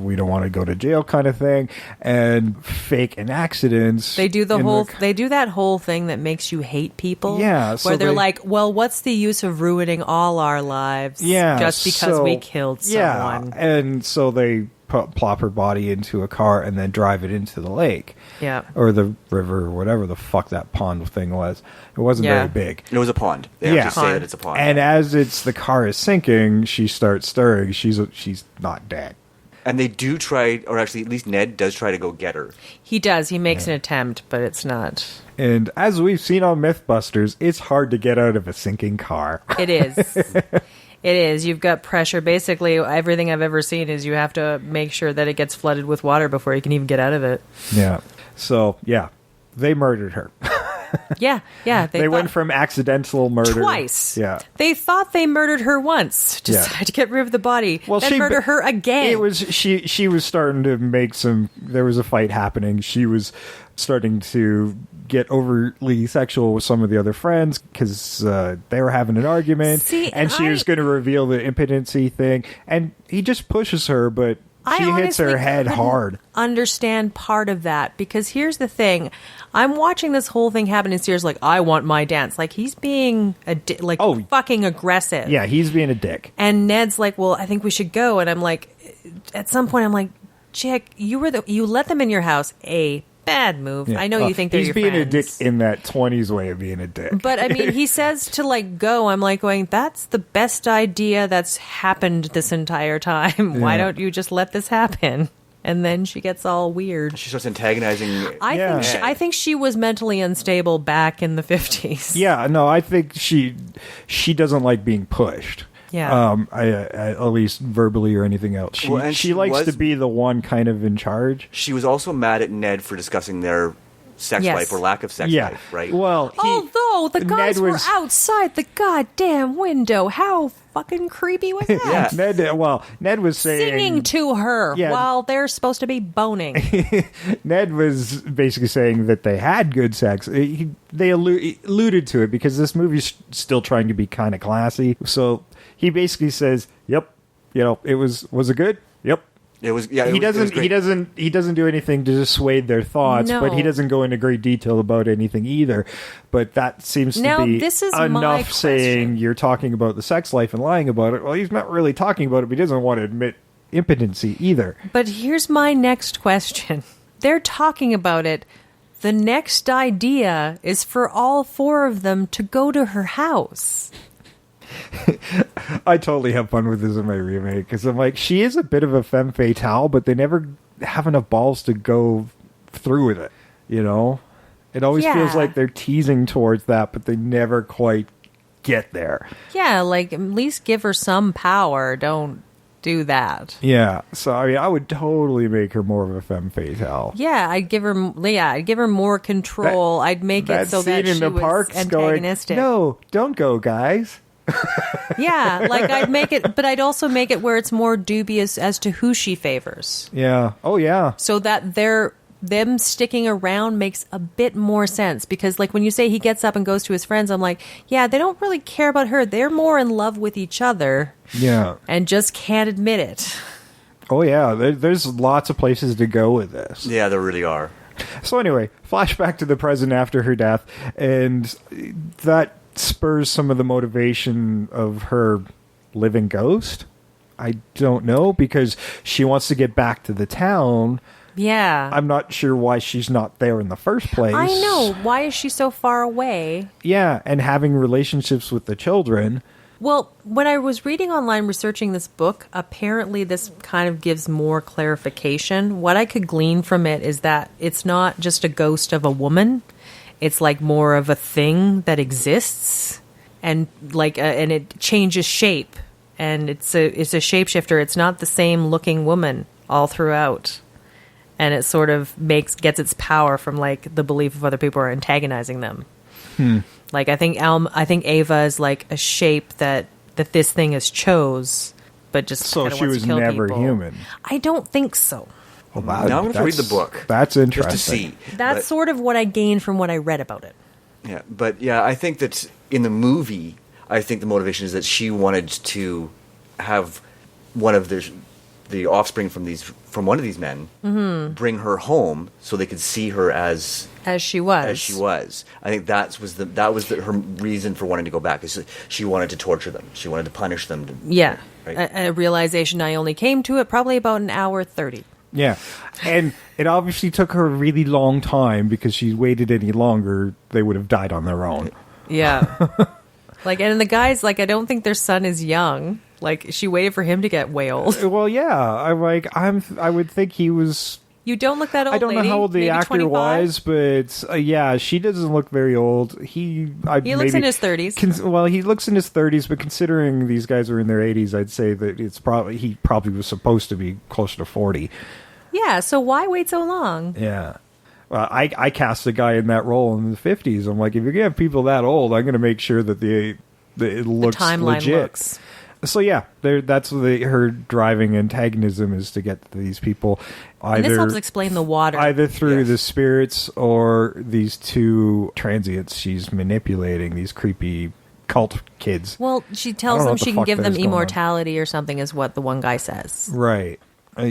we don't want to go to jail kind of thing, and fake an accident. They do they do that whole thing that makes you hate people. Yeah, where they're like, well, what's the use of ruining all our lives? Just because we killed someone. Yeah, and so they plop her body into a car and then drive it into the lake. Yeah. Or the river, or whatever the fuck that pond thing was. It wasn't very big. It was a pond. They actually say that it's a pond. And as the car is sinking, she starts stirring. She's not dead. And they do try, or actually at least Ned does try to go get her. He does. He makes an attempt, but it's not. And as we've seen on Mythbusters, it's hard to get out of a sinking car. It is. It is. You've got pressure. Basically, everything I've ever seen is you have to make sure that it gets flooded with water before you can even get out of it. Yeah. So, they murdered her. Yeah. They went from accidental murder. Twice. Yeah. They thought they murdered her once. Decided to get rid of the body. Well, then murder her again. It was she was starting to make there was a fight happening. She was starting to get overly sexual with some of the other friends because they were having an argument. And she was going to reveal the impotency thing. And he just pushes her, but she hits her head hard. Understand part of that, because here's the thing. I'm watching this whole thing happen in Sears I want my dance. He's being fucking aggressive. Yeah, he's being a dick. And Ned's like, well, I think we should go. And I'm like, at some point I'm like, chick, you let them in your house. Bad move. Yeah. I know you think they're your friends. He's being a dick in that 20s way of being a dick. But, I mean, he says to, go. I'm going, that's the best idea that's happened this entire time. Yeah. Why don't you just let this happen? And then she gets all weird. She starts antagonizing. I think she was mentally unstable back in the 50s. Yeah, no, I think she doesn't like being pushed. Yeah. At least verbally or anything else. She likes to be the one kind of in charge. She was also mad at Ned for discussing their sex life or lack of sex life, right? Well, although the guys were outside the goddamn window, how fucking creepy was that? Ned was saying, singing to her while they're supposed to be boning. Ned was basically saying that they had good sex. They alluded to it because this movie's still trying to be kind of classy. So he basically says, "Yep, it was it good? Yep." It was. He doesn't do anything to dissuade their thoughts, but he doesn't go into great detail about anything either. But that seems to be enough saying you're talking about the sex life and lying about it. Well, he's not really talking about it, but he doesn't want to admit impotency either. But here's my next question. they're talking about it. The next idea is for all 4 of them to go to her house. I totally have fun with this in my remake because I'm like, she is a bit of a femme fatale, but they never have enough balls to go through with it. You know, it always feels like they're teasing towards that, but they never quite get there. Yeah, like at least give her some power. Don't do that. Yeah, so I mean, I would totally make her more of a femme fatale. Yeah, I'd give her more control. I'd make it so that she was antagonistic. Going, no, don't go, guys. Yeah, like I'd make it, but I'd also make it where it's more dubious as to who she favors. Yeah. Oh, yeah. So that them sticking around makes a bit more sense, because like when you say he gets up and goes to his friends, I'm like, yeah, they don't really care about her. They're more in love with each other. Yeah. And just can't admit it. Oh, yeah. There's lots of places to go with this. Yeah, there really are. So anyway, flashback to the present after her death, and that spurs some of the motivation of her living ghost. I don't know, because she wants to get back to the town. Yeah. I'm not sure why she's not there in the first place. I know. Why is she so far away? Yeah, and having relationships with the children. Well, when I was reading online researching this book, apparently this kind of gives more clarification. What I could glean from it is that it's not just a ghost of a woman. It's like more of a thing that exists, and like and it changes shape, and it's a shapeshifter. It's not the same looking woman all throughout, and it sort of gets its power from like the belief of other people are antagonizing them. Like I think Ava is like a shape that this thing has chose, but just so she wants was to kill never people. human. I don't think so. Well, now I'm going to read the book. That's interesting. Just to see. That's sort of what I gained from what I read about it. Yeah, but yeah, I think that in the movie, I think the motivation is that she wanted to have one of the offspring from one of these men bring her home so they could see her as she was. I think that was her reason for wanting to go back. Is she wanted to torture them. She wanted to punish them. Yeah, right? a realization I only came to it probably about an hour 30. Yeah, and it obviously took her a really long time, because she waited any longer, they would have died on their own. Yeah. Like, and the guys, like, I don't think their son is young. Like, she waited for him to get way old. Well, yeah, I would think he was... You don't look that old, I don't know how old the Maybe actor 25? was, but yeah, she doesn't look very old. He looks in his 30s. Well, he looks in his 30s, but considering these guys are in their 80s, I'd say that he probably was supposed to be closer to 40. Yeah, so why wait so long? Yeah. Well, I cast a guy in that role in the 50s. I'm like, if you're going to have people that old, I'm going to make sure that it looks the timeline legit. looks. So yeah, that's her driving antagonism, is to get these people either... And this helps explain the water. Either through the spirits or these 2 transients she's manipulating, these creepy cult kids. Well, she tells them she can give them immortality or something, is what the one guy says. Right. I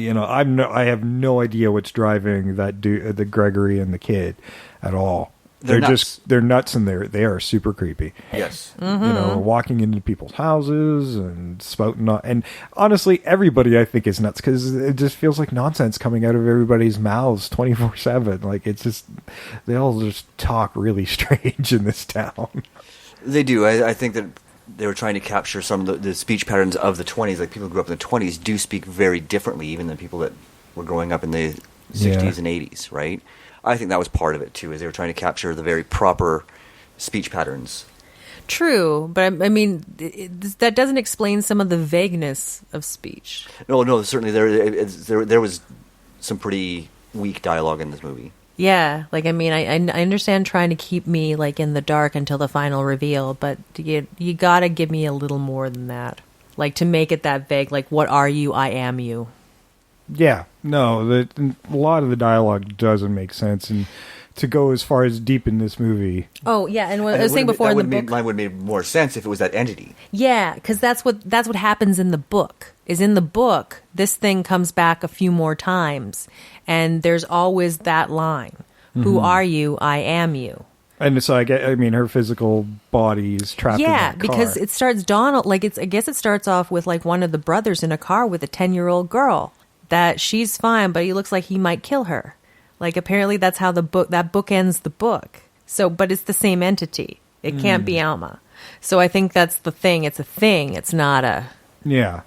have no idea what's driving that the Gregory and the kid at all. They're nuts, and they are super creepy. Yes. Mm-hmm. Walking into people's houses and spouting on, and honestly, everybody I think is nuts, because it just feels like nonsense coming out of everybody's mouths 24/7. Like, it's just, they all just talk really strange in this town. They do. I think that they were trying to capture some of the speech patterns of the 20s. Like, people who grew up in the 20s do speak very differently, even than people that were growing up in the 60s and 80s, right? I think that was part of it, too, is they were trying to capture the very proper speech patterns. True, but I mean, that doesn't explain some of the vagueness of speech. No, certainly there was some pretty weak dialogue in this movie. Yeah, like, I mean, I understand trying to keep me, like, in the dark until the final reveal, but you gotta give me a little more than that. Like, to make it that vague, like, what are you, I am you. Yeah, no, a lot of the dialogue doesn't make sense, and to go as far as deep in this movie... Oh, yeah, and what I was saying before in the book... Mine would have made more sense if it was that entity. Yeah, because that's what happens in the book. Is in the book, this thing comes back a few more times, and there's always that line. Mm-hmm. Who are you? I am you. And so I mean, her physical body is trapped in that car. Because it starts I guess it starts off with like one of the brothers in a car with a 10-year-old girl that she's fine, but he looks like he might kill her. Like, apparently that's how that book ends the book. So, but it's the same entity. It can't be Alma. So I think that's the thing. It's a thing. It's not a... Yeah.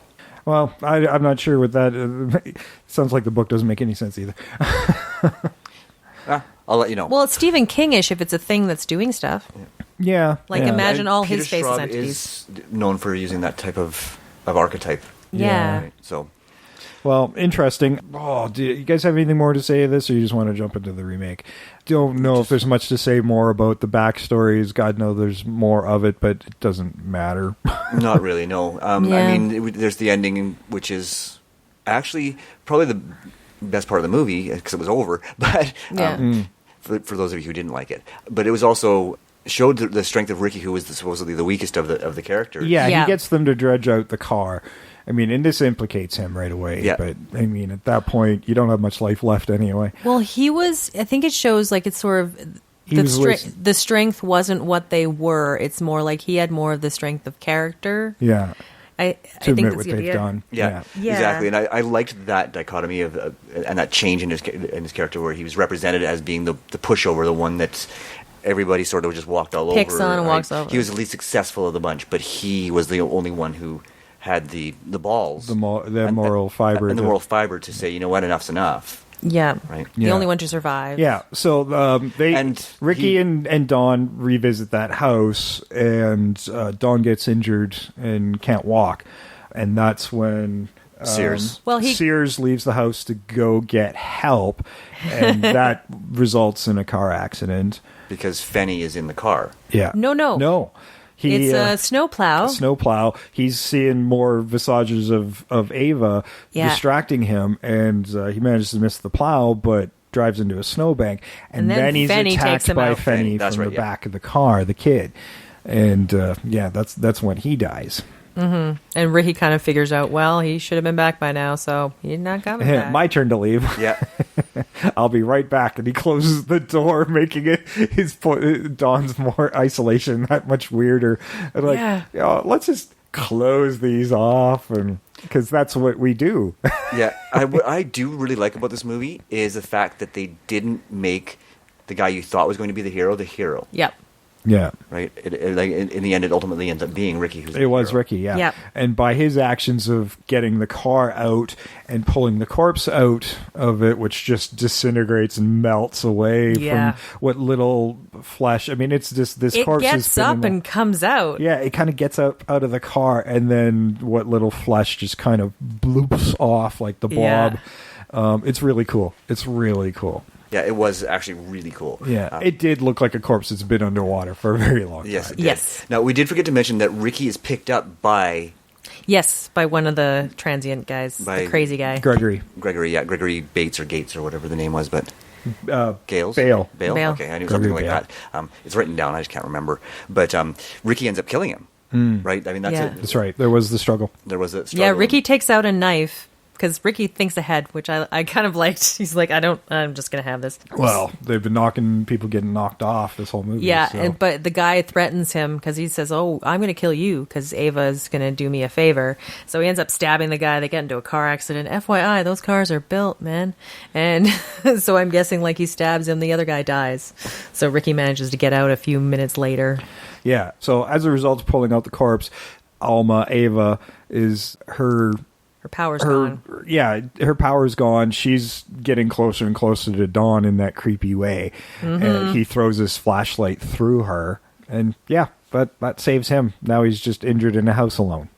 Well, I'm not sure with that. Sounds like the book doesn't make any sense either. I'll let you know. Well, it's Stephen King-ish if it's a thing that's doing stuff. Yeah. Like, imagine And all Peter his faces Staub entities. is known for using that type of archetype. Yeah. Right? So, Well, interesting. Oh, do you guys have anything more to say of this, or you just want to jump into the remake? Don't know if there's much to say more about the backstories. God knows there's more of it, but it doesn't matter. not really, no. I mean, there's the ending, which is actually probably the best part of the movie, because it was over, but for those of you who didn't like it. But it was also... showed the strength of Ricky, who was supposedly the weakest of the characters. Yeah, he gets them to dredge out the car. I mean, and this implicates him right away. Yeah. But, I mean, at that point, you don't have much life left anyway. Well, he was... I think it shows, like, it's sort of... The strength wasn't what they were. It's more like he had more of the strength of character. Yeah. I To think admit that's what the they've idea. done. Yeah, exactly. And I liked that dichotomy of and that change in his character, where he was represented as being the pushover, the one that everybody sort of just walked all Picks over. on and walks over. He was the least successful of the bunch, but he was the only one who had the balls, The moral fiber. and the moral fiber to say, you know what, enough's enough. Yeah. Right. The Yeah. only one to survive. Yeah, so Ricky and Dawn revisit that house, and Dawn gets injured and can't walk, and that's when Sears. Sears leaves the house to go get help, and that results in a car accident. Because Fenny is in the car. Yeah, no. It's a snowplow. Snowplow. He's seeing more visages of Ava distracting him, and he manages to miss the plow, but drives into a snowbank, and then he's Fenny takes attacked him by out. Fenny That's from right, the yeah. back of the car, the kid, and that's when he dies. And Ricky kind of figures out, well, he should have been back by now, so he's not coming back. My turn to leave. Yeah. I'll be right back. And he closes the door, making it Dawn's more isolation that much weirder. And let's just close these off, and because that's what we do. Yeah, what I do really like about this movie is the fact that they didn't make the guy you thought was going to be the hero. Yep. Yeah. Right? In the end, it ultimately ends up being Ricky who's the It was hero. Ricky, yeah. Yep. And by his actions of getting the car out and pulling the corpse out of it, which just disintegrates and melts away from what little flesh. I mean, it's just this corpse It has gets been up in the- and comes out. Yeah, it kind of gets out of the car, and then what little flesh just kind of bloops off like the blob. It's really cool. It's really cool. Yeah, it was actually really cool. Yeah, it did look like a corpse that's been underwater for a very long time. Yes, it did. Yes. Now, we did forget to mention that Ricky is picked up by... Yes, by one of the transient guys, By the crazy guy. Gregory. Gregory Bates or Gates or whatever the name was, but... Gales? Bale. Bale? Bale. Okay, I knew something like Gregory that. It's written down, I just can't remember. But Ricky ends up killing him, right? I mean, that's it. That's right. There was the struggle. There was a struggle. Yeah, Ricky takes out a knife because Ricky thinks ahead, which I kind of liked. He's like, I'm just going to have this. Well, they've been people getting knocked off this whole movie. Yeah, so. but the guy threatens him because he says, "Oh, I'm going to kill you because Ava's going to do me a favor." So he ends up stabbing the guy. They get into a car accident. FYI, those cars are built, man. And so I'm guessing like he stabs him, the other guy dies. So Ricky manages to get out a few minutes later. Yeah. So as a result of pulling out the corpse, Ava is her power's gone. Yeah, her power's gone. She's getting closer and closer to Dawn in that creepy way. And he throws his flashlight through her. And but that saves him. Now he's just injured in a house alone.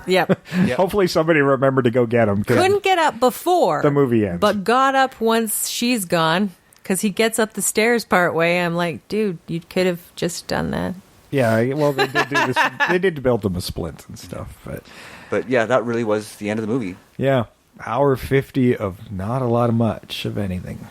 Yep. Hopefully somebody remembered to go get him. Couldn't get up before the movie ends. But got up once she's gone because he gets up the stairs part way. I'm like, dude, you could have just done that. Yeah, well, they did do this. They did build them a splint and stuff, But yeah, that really was the end of the movie. Yeah, hour 50 of not a lot of much of anything.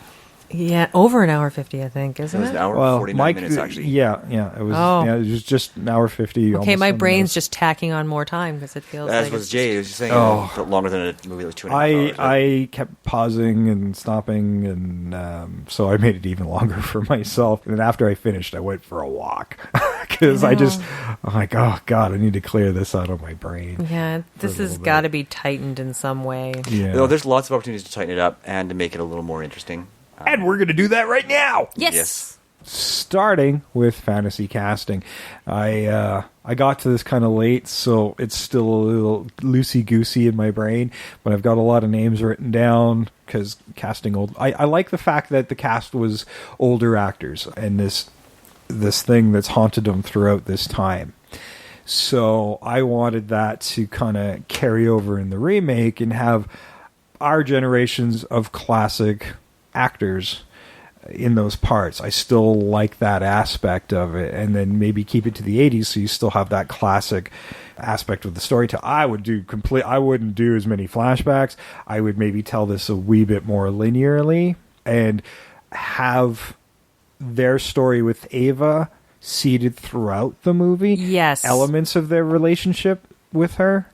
Yeah, over an hour 50, I think, isn't it? It was an hour and 49 minutes, actually. Yeah, it was. Oh. Yeah, it was just an hour 50. Okay, my almost brain's just tacking on more time because it feels As like was it's Jay. He was just saying Oh. it felt longer than a movie that was 2.5 hours. I kept pausing and stopping, and so I made it even longer for myself. And then after I finished, I went for a walk because I'm like, oh god, I need to clear this out of my brain. Yeah, this has little got to be tightened in some way. Yeah, There's lots of opportunities to tighten it up and to make it a little more interesting. And we're going to do that right now. Yes. Starting with fantasy casting. I got to this kind of late, so it's still a little loosey-goosey in my brain, but I've got a lot of names written down because casting old. I like the fact that the cast was older actors and this thing that's haunted them throughout this time. So I wanted that to kind of carry over in the remake and have our generations of classic actors in those parts. I still like that aspect of it, and then maybe keep it to the 80s so you still have that classic aspect of the story. I wouldn't do as many flashbacks. I would maybe tell this a wee bit more linearly and have their story with Ava seeded throughout the movie. Yes. Elements of their relationship with her.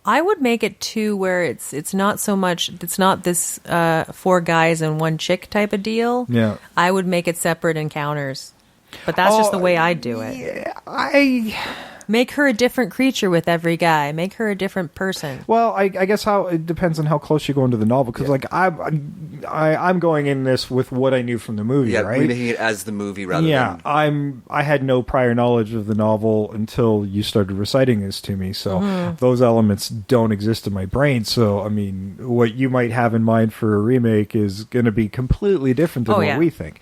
I would make it too where it's not so much, it's not this 4 guys and 1 chick type of deal. Yeah. I would make it separate encounters. But that's just the way I do it. Yeah, Make her a different creature with every guy. Make her a different person. Well, I guess it depends on how close you go into the novel. Because I'm going in this with what I knew from the movie, right? Remaking it as the movie rather than... I had no prior knowledge of the novel until you started reciting this to me. So those elements don't exist in my brain. So, I mean, what you might have in mind for a remake is going to be completely different than what we think.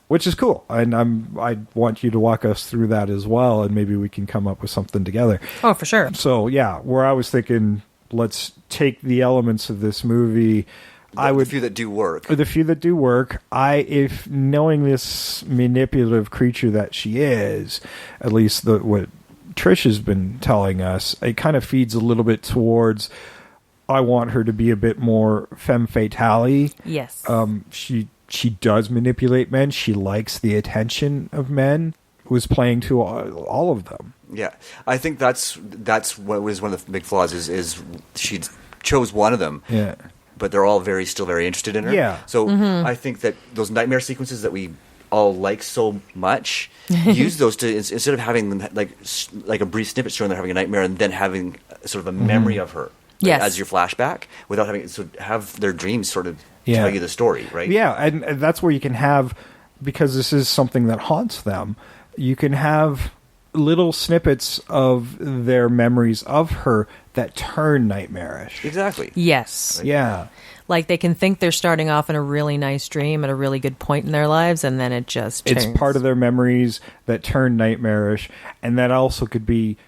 Which is cool, and I want you to walk us through that as well, and maybe we can come up with something together. Oh, for sure. So, yeah, where I was thinking, let's take the elements of this movie. The few that do work. The few that do work. If knowing this manipulative creature that she is, at least what Trish has been telling us, it kind of feeds a little bit towards. I want her to be a bit more femme fatale. Yes. She does manipulate men. She likes the attention of men. Was playing to all of them. Yeah, I think that's what was one of the big flaws is she chose one of them. Yeah, but they're all still very interested in her. Yeah. So I think that those nightmare sequences that we all like so much, use those to instead of having them like a brief snippet showing they're having a nightmare and then having sort of a memory of her. As your flashback, without having have their dreams sort of tell you the story, right? Yeah, and that's where you can have, because this is something that haunts them, you can have little snippets of their memories of her that turn nightmarish. Exactly. Yes. Yeah. Like they can think they're starting off in a really nice dream at a really good point in their lives, and then it just turns. It's part of their memories that turn nightmarish, and that also could be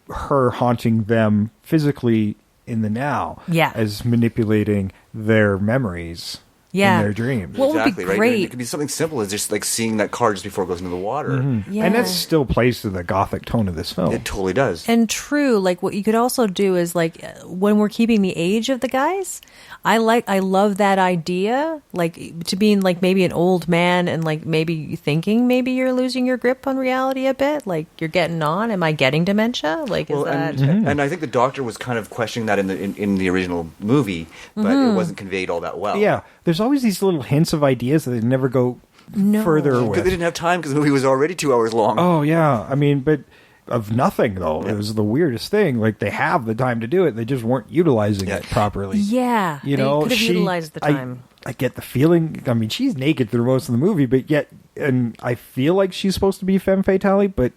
her haunting them physically in the now, as manipulating their memories in their dreams. What would be great? Right? It could be something simple as just like seeing that car just before it goes into the water. Mm-hmm. Yeah. And that still plays to the gothic tone of this film. It totally does. And true, like what you could also do is like when we're keeping the age of the guys, I love that idea, like to being like maybe an old man and like maybe thinking maybe you're losing your grip on reality a bit, like you're getting on. Am I getting dementia? Like is that? And I think the doctor was kind of questioning that in the original movie, but it wasn't conveyed all that well. Yeah, there's always these little hints of ideas that they never go further with. Because they didn't have time because the movie was already 2 hours long. Oh yeah, I mean, but. Of nothing, though. It was the weirdest thing. Like, they have the time to do it. They just weren't utilizing it properly. Yeah. You know, could have utilized the time. I get the feeling, I mean, she's naked through most of the movie, but yet, and I feel like she's supposed to be femme fatale, but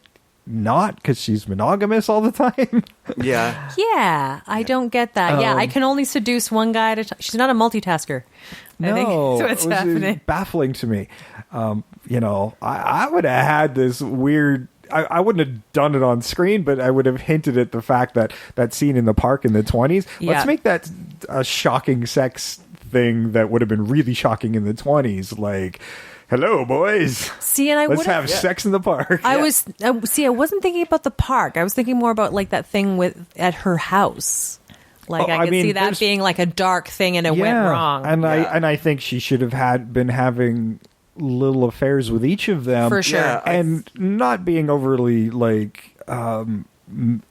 not, because she's monogamous all the time. Yeah. Yeah, I don't get that. I can only seduce one guy at a time. She's not a multitasker. I think that's what's happening. Baffling to me. You know, I would have had this weird... I wouldn't have done it on screen, but I would have hinted at the fact that scene in the park in the 20s. Let's make that a shocking sex thing that would have been really shocking in the 20s. Like, hello, boys. See, and let's have sex in the park. I wasn't thinking about the park. I was thinking more about like that thing at her house. Like I could see that being like a dark thing, and it went wrong. And I think she should have been having little affairs with each of them, for sure, and not being overly like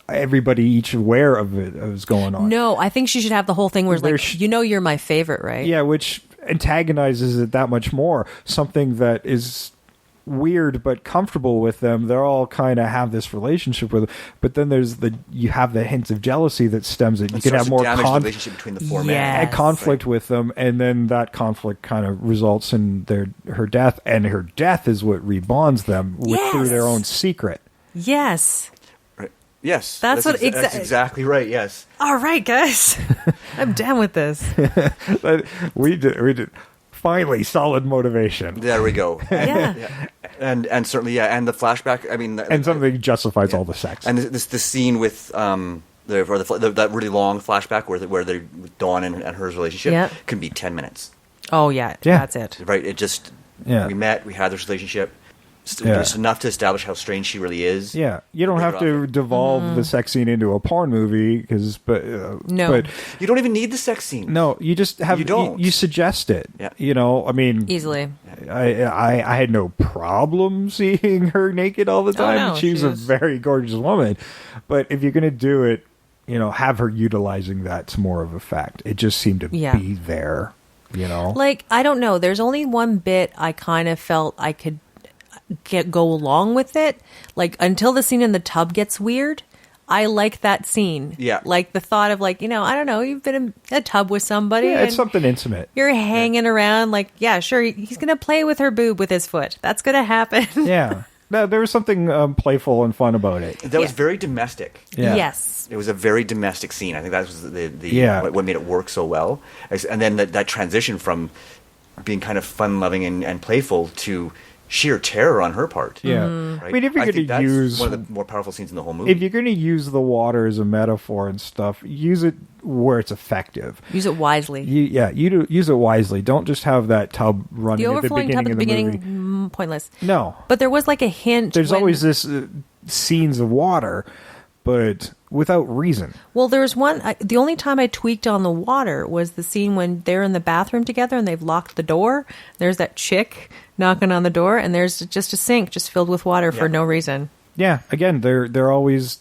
everybody each aware of it was going on. No, I think she should have the whole thing where it's like, you're my favorite, right? Yeah, which antagonizes it that much more. Something that is weird but comfortable with them. They're all kind of have this relationship with them. But then you have the hints of jealousy that stems it. You can have more relationship between the four men. And conflict with them, and then that conflict kind of results in her death, and her death is what rebonds them through their own secret. Yes. Right. Yes. That's exactly right. Yes. All right, guys. I'm down with this. We did. Finally, solid motivation. There we go. Yeah. And certainly, and the flashback. I mean, and something justifies all the sex. And the scene with that really long flashback where they Dawn and her relationship can be 10 minutes. Oh yeah, that's it. Right. It just we met, we had this relationship. Just enough to establish how strange she really is. Yeah, you don't have to devolve the sex scene into a porn movie but you don't even need the sex scene. No, you just have you suggest it. Yeah. You know, I mean, easily. I had no problem seeing her naked all the time. Oh, no, she was a very gorgeous woman, but if you're gonna do it, you know, have her utilizing that to more of effect. It just seemed to be there. You know, like I don't know. There's only one bit I kind of felt I could go along with it, like until the scene in the tub gets weird. I like that scene. Yeah, like the thought of like, you know, I don't know, you've been in a tub with somebody. Yeah, it's something intimate. You're hanging around, like, yeah, sure, he's gonna play with her boob with his foot. That's gonna happen. Yeah, no, there was something playful and fun about it. That was very domestic. Yeah. Yes, it was a very domestic scene. I think that was what made it work so well. And then that transition from being kind of fun-loving and playful to sheer terror on her part. Yeah. Right? I mean, if you're going to use one of the more powerful scenes in the whole movie. If you're going to use the water as a metaphor and stuff, use it where it's effective. Use it wisely. Use it wisely. Don't just have that tub running the at the beginning tub at the beginning, movie. Pointless. No. But there was like a hint. There's always this scenes of water, but without reason. Well, there's one. The only time I tweaked on the water was the scene when they're in the bathroom together and they've locked the door. There's that chick knocking on the door, and there's just a sink just filled with water for no reason. Yeah, again, there's always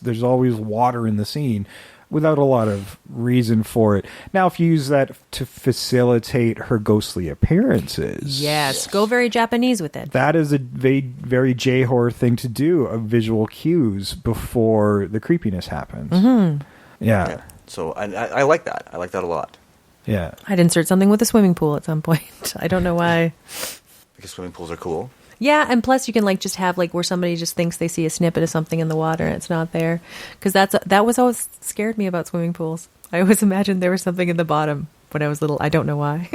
water in the scene without a lot of reason for it. Now, if you use that to facilitate her ghostly appearances, yes, go very Japanese with it. That is a very J-horror thing to do, of visual cues before the creepiness happens. Mm-hmm. Yeah. So I like that. I like that a lot. Yeah. I'd insert something with a swimming pool at some point. I don't know why. Because swimming pools are cool. Yeah, and plus you can like just have like where somebody just thinks they see a snippet of something in the water and it's not there. Because that was always scared me about swimming pools. I always imagined there was something in the bottom when I was little. I don't know why.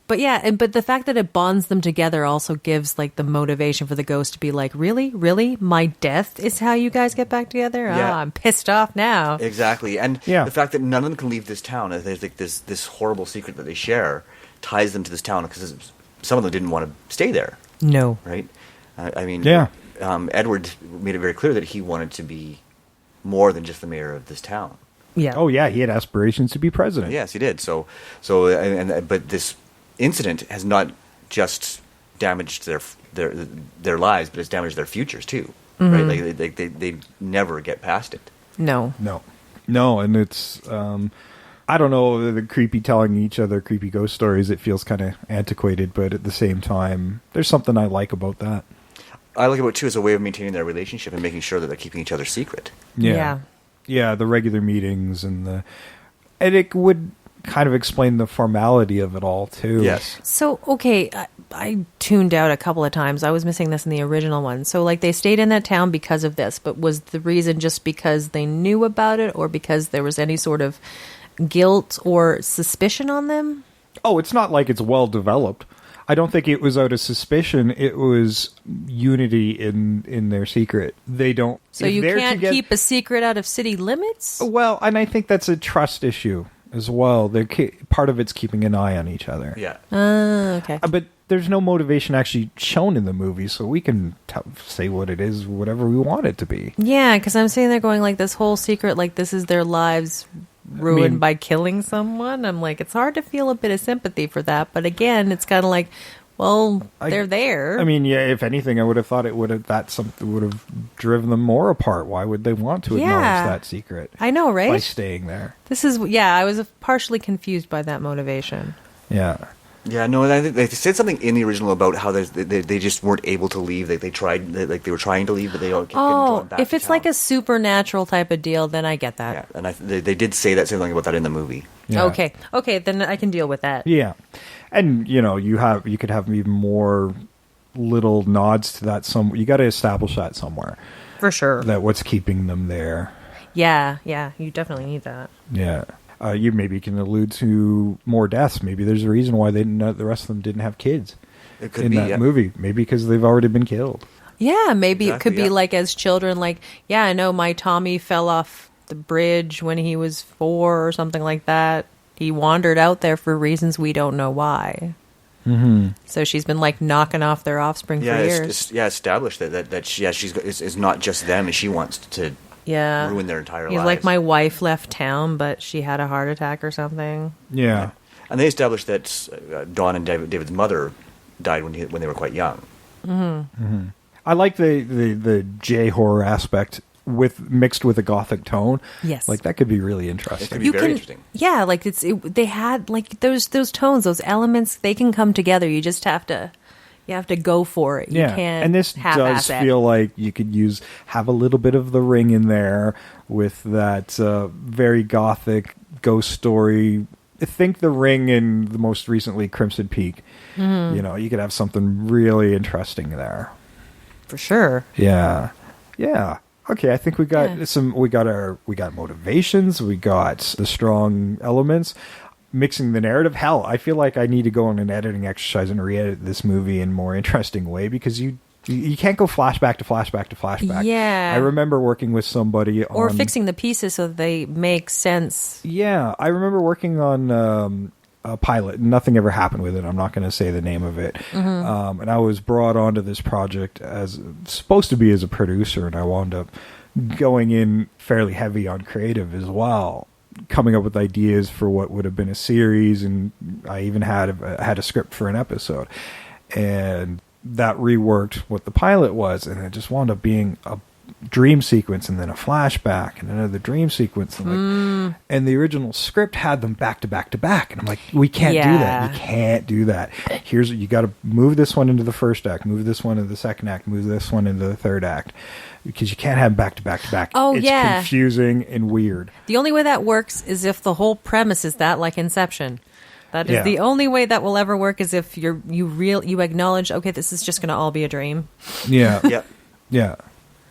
But yeah, but the fact that it bonds them together also gives like the motivation for the ghost to be like, really? My death is how you guys get back together? Yeah. Oh, I'm pissed off now. Exactly. And the fact that none of them can leave this town, there's like this horrible secret that they share, ties them to this town because some of them didn't want to stay there. No. Right? I mean, Edward made it very clear that he wanted to be more than just the mayor of this town. Yeah. Oh, yeah, he had aspirations to be president. Yes, he did. But this incident has not just damaged their lives, but it's damaged their futures too. Mm-hmm. Right? Like they never get past it. No, and it's I don't know, the creepy telling each other creepy ghost stories. It feels kind of antiquated, but at the same time, there's something I like about that. I like about it too as a way of maintaining their relationship and making sure that they're keeping each other secret. Yeah, the regular meetings and it would kind of explain the formality of it all too. Yes. So, okay, I tuned out a couple of times. I was missing this in the original one. So, like, they stayed in that town because of this, but was the reason just because they knew about it or because there was any sort of guilt or suspicion on them? Oh, it's not like it's well developed. I don't think it was out of suspicion. It was unity in their secret. They don't. So you can't keep a secret out of city limits? Well, and I think that's a trust issue as well. Part of it's keeping an eye on each other. Yeah. Okay. But there's no motivation actually shown in the movie, so we can say what it is, whatever we want it to be. Yeah, because I'm sitting there going like this whole secret, like this is their lives ruined by killing someone. I'm like, it's hard to feel a bit of sympathy for that, but again, it's kind of like, well, they're there. I mean, yeah, if anything, I would have thought would have driven them more apart. Why would they want to acknowledge that secret? I know, right? By staying there. I was partially confused by that motivation. Yeah. Yeah, no, I think they said something in the original about how they just weren't able to leave. They tried, they were trying to leave, but they couldn't draw them back if to it's town. like a supernatural type of deal, then I get that. Yeah, and they did say that same thing about that in the movie. Yeah. Okay, then I can deal with that. Yeah, and you could have even more little nods to that. You got to establish that somewhere. For sure. That what's keeping them there. Yeah, you definitely need that. Yeah. You maybe can allude to more deaths. Maybe there's a reason why the rest of them didn't have kids It could in be that movie. Maybe because they've already been killed. Yeah, maybe it could be yeah. like as children, like, yeah, I know my Tommy fell off the bridge when he was 4 or something like that. He wandered out there for reasons we don't know why. Mm-hmm. So she's been like knocking off their offspring for years. Established it's not just them, and she wants to ruin their entire He's lives. like, my wife left town, but she had a heart attack or something. Yeah. And they established that Dawn and David's mother died when they were quite young. Mm-hmm. Mm-hmm. I like the J horror aspect mixed with a gothic tone. Yes, like that could be really interesting. It could be very interesting. Yeah, like they had like those tones, those elements. They can come together. You just have to. You have to go for it. You can't. And this does feel like you could have a little bit of The Ring in there with that very gothic ghost story. Think The Ring and the most recently Crimson Peak. Mm-hmm. You could have something really interesting there. For sure. Yeah. Yeah. Okay, I think we got we got motivations, we got the strong elements. Mixing the narrative. Hell, I feel like I need to go on an editing exercise and re-edit this movie in a more interesting way because you can't go flashback to flashback to flashback. Yeah. I remember working with somebody or fixing the pieces so they make sense. Yeah, I remember working on a pilot. Nothing ever happened with it. I'm not going to say the name of it. Mm-hmm. And I was brought onto this project as supposed to be as a producer, and I wound up going in fairly heavy on creative as well, coming up with ideas for what would have been a series, and I even had a script for an episode, and that reworked what the pilot was, and it just wound up being a dream sequence and then a flashback and another dream sequence, and and the original script had them back to back to back, and I'm like, we can't do that. You can't do that. You got to move this one into the first act, move this one into the second act, move this one into the third act, because you can't have back to back to back. Oh, it's confusing and weird. The only way that works is if the whole premise is that, like Inception. That is the only way that will ever work, is if you acknowledge, okay, this is just going to all be a dream. Yeah. Yeah.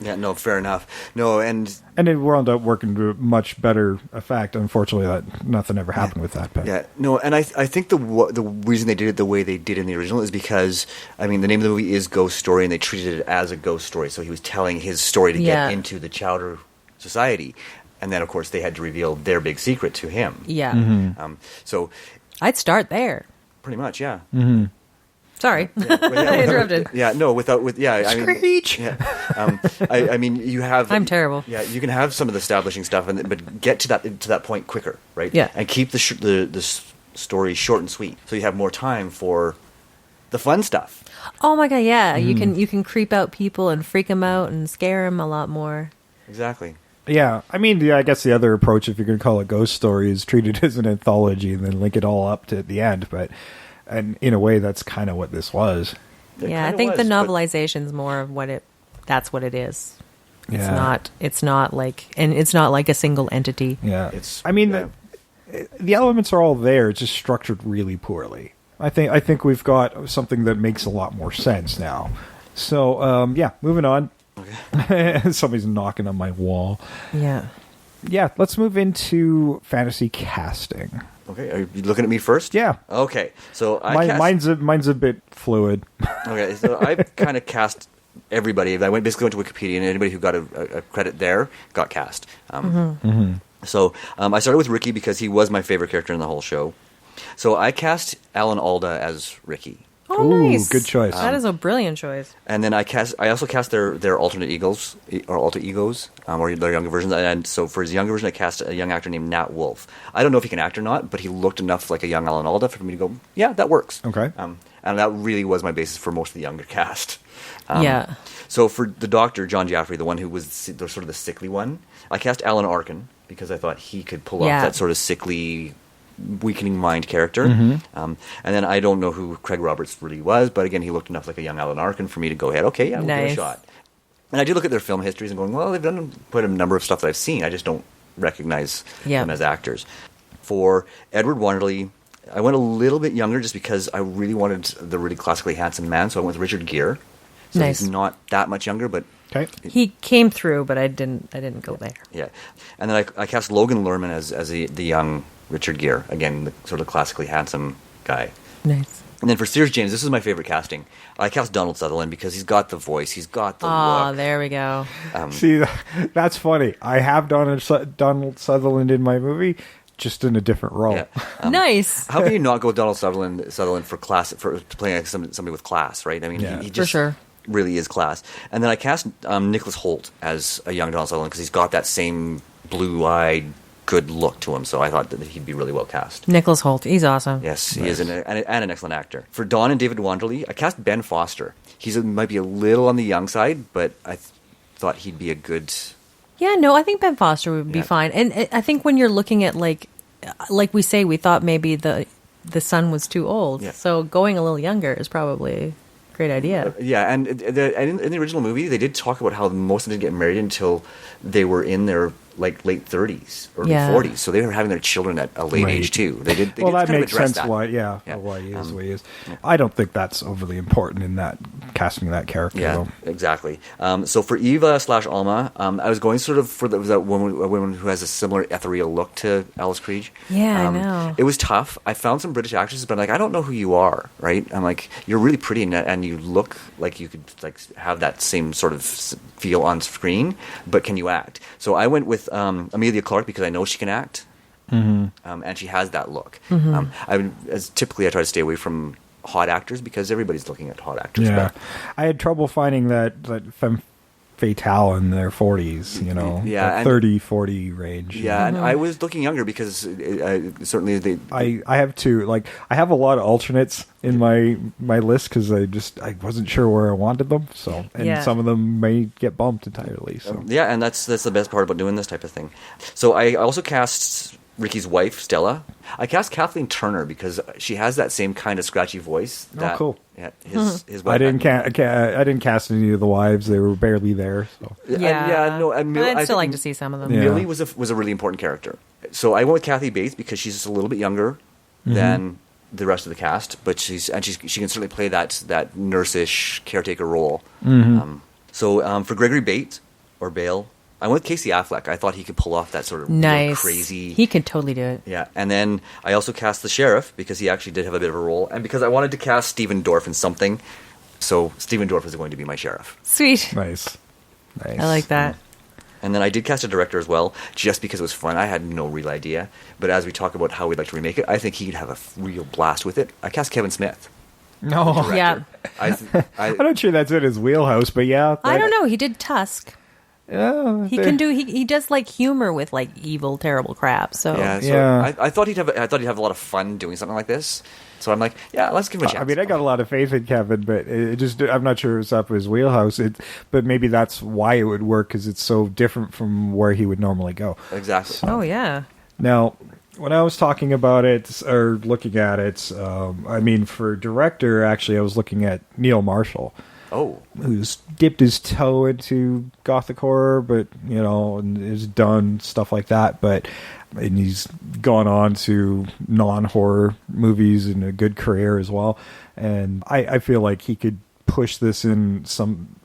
Yeah, no, fair enough. No, and it wound up working to a much better effect. Unfortunately, that nothing ever happened with that. But. Yeah, no, and I think the reason they did it the way they did in the original is because, I mean, the name of the movie is Ghost Story, and they treated it as a ghost story. So he was telling his story to get into the Chowder Society, and then of course they had to reveal their big secret to him. Yeah. Mm-hmm. So I'd start there. Pretty much, yeah. Mm-hmm. Sorry, I interrupted. Yeah, no, Screech. I mean, you have. I'm terrible. Yeah, you can have some of the establishing stuff, but get to that point quicker, right? Yeah, and keep the story short and sweet, so you have more time for the fun stuff. Oh my god, yeah, you can creep out people and freak them out and scare them a lot more. Exactly. Yeah, I mean, I guess the other approach, if you're going to call it Ghost Story, is treat it as an anthology and then link it all up to the end, and in a way, that's kind of what this was. Yeah, I think the novelization's more of that's what it is. Yeah. It's not like a single entity. Yeah. The elements are all there. It's just structured really poorly. I think we've got something that makes a lot more sense now. So, moving on. Okay. Somebody's knocking on my wall. Yeah. Yeah, let's move into fantasy casting. Okay, are you looking at me first? Yeah. Okay, so mine's a bit fluid. Okay, so I kind of cast everybody. I basically went to Wikipedia, and anybody who got a credit there got cast. So I started with Ricky because he was my favorite character in the whole show. So I cast Alan Alda as Ricky. Oh, nice. Good choice. That is a brilliant choice. And then I also cast their alternate egos, or their younger versions. And so for his younger version, I cast a young actor named Nat Wolff. I don't know if he can act or not, but he looked enough like a young Alan Alda for me to go, yeah, that works. Okay. And that really was my basis for most of the younger cast. Yeah. So for the Doctor, John Jaffrey, the one who was sort of the sickly one, I cast Alan Arkin because I thought he could pull off that sort of sickly weakening mind character. And then I don't know who Craig Roberts really was, but again, he looked enough like a young Alan Arkin for me to go ahead, okay, yeah, we'll give it a shot. And I did look at their film histories and going, well, they've done quite a number of stuff that I've seen. I just don't recognize them as actors. For Edward Wanderley, I went a little bit younger just because I really wanted the really classically handsome man, so I went with Richard Gere. So he's not that much younger, but he came through, but I didn't go there. Yeah, and then I cast Logan Lerman as the young Richard Gere, again, the sort of classically handsome guy. Nice. And then for Sears James, this is my favorite casting. I cast Donald Sutherland because he's got the voice, he's got the look. Oh, there we go. See, that's funny. I have Donald Sutherland in my movie, just in a different role. Yeah. Nice. How can you not go with Donald Sutherland for playing like somebody with class, right? I mean, he just for sure really is class. And then I cast Nicholas Hoult as a young Donald Sutherland because he's got that same blue-eyed, good look to him, so I thought that he'd be really well cast. Nicholas Hoult, he's awesome. Yes, he is, and an excellent actor. For Don and David Wanderley, I cast Ben Foster. He might be a little on the young side, but I thought he'd be a good... Yeah, no, I think Ben Foster would be fine. And I think when you're looking at, like we say, we thought maybe the son was too old, so going a little younger is probably a great idea. Yeah, and in the original movie, they did talk about how most of them didn't get married until they were in their late 30s, early 40s. So they were having their children at a late age too. They did that kind makes of address sense. That. Why he is the way he is. I don't think that's overly important in that casting that character. Yeah, though. Exactly. So for Eva/Alma, I was going sort of for that woman who has a similar ethereal look to Alice Krige. Yeah, I know. It was tough. I found some British actresses, but I'm like, I don't know who you are. Right? I'm like, you're really pretty and you look like you could like have that same sort of feel on screen, but can you act? So I went with Amelia Clark because I know she can act, and she has that look. Typically I try to stay away from hot actors because everybody's looking at hot actors. Yeah, I had trouble finding that femme fatale in their 40s, 30, 40 range. Yeah, and I was looking younger because certainly they... I have two. Like, I have a lot of alternates in my list because I wasn't sure where I wanted them. So, and some of them may get bumped entirely. So yeah, and that's the best part about doing this type of thing. So I also cast Ricky's wife, Stella. I cast Kathleen Turner because she has that same kind of scratchy voice. Oh, cool. Yeah, his wife. I didn't cast any of the wives; they were barely there. So. I'd still like to see some of them. Millie was a really important character, so I went with Kathy Bates because she's just a little bit younger than the rest of the cast, but she can certainly play that nurse-ish caretaker role. So for Gregory Bate or Bale, I went with Casey Affleck. I thought he could pull off that sort of crazy... He could totally do it. Yeah, and then I also cast the sheriff because he actually did have a bit of a role, and because I wanted to cast Stephen Dorff in something, so Stephen Dorff is going to be my sheriff. Sweet. Nice. I like that. And then I did cast a director as well, just because it was fun. I had no real idea, but as we talk about how we'd like to remake it, I think he'd have a real blast with it. I cast Kevin Smith. No. Yeah. I'm not sure that's in his wheelhouse, but yeah. I don't know. He did Tusk. Yeah, he does like humor with like evil, terrible crap. So I thought he'd have a lot of fun doing something like this. So I'm like, yeah, let's give him a chance. I mean, I got a lot of faith in Kevin, but I'm not sure it's up his wheelhouse. But maybe that's why it would work because it's so different from where he would normally go. Exactly. So. Oh yeah. Now, when I was talking about it or looking at it, I mean, for director, actually, I was looking at Neil Marshall. Oh. Who's dipped his toe into gothic horror, but, and has done stuff like that. And he's gone on to non-horror movies and a good career as well. And I feel like he could push this in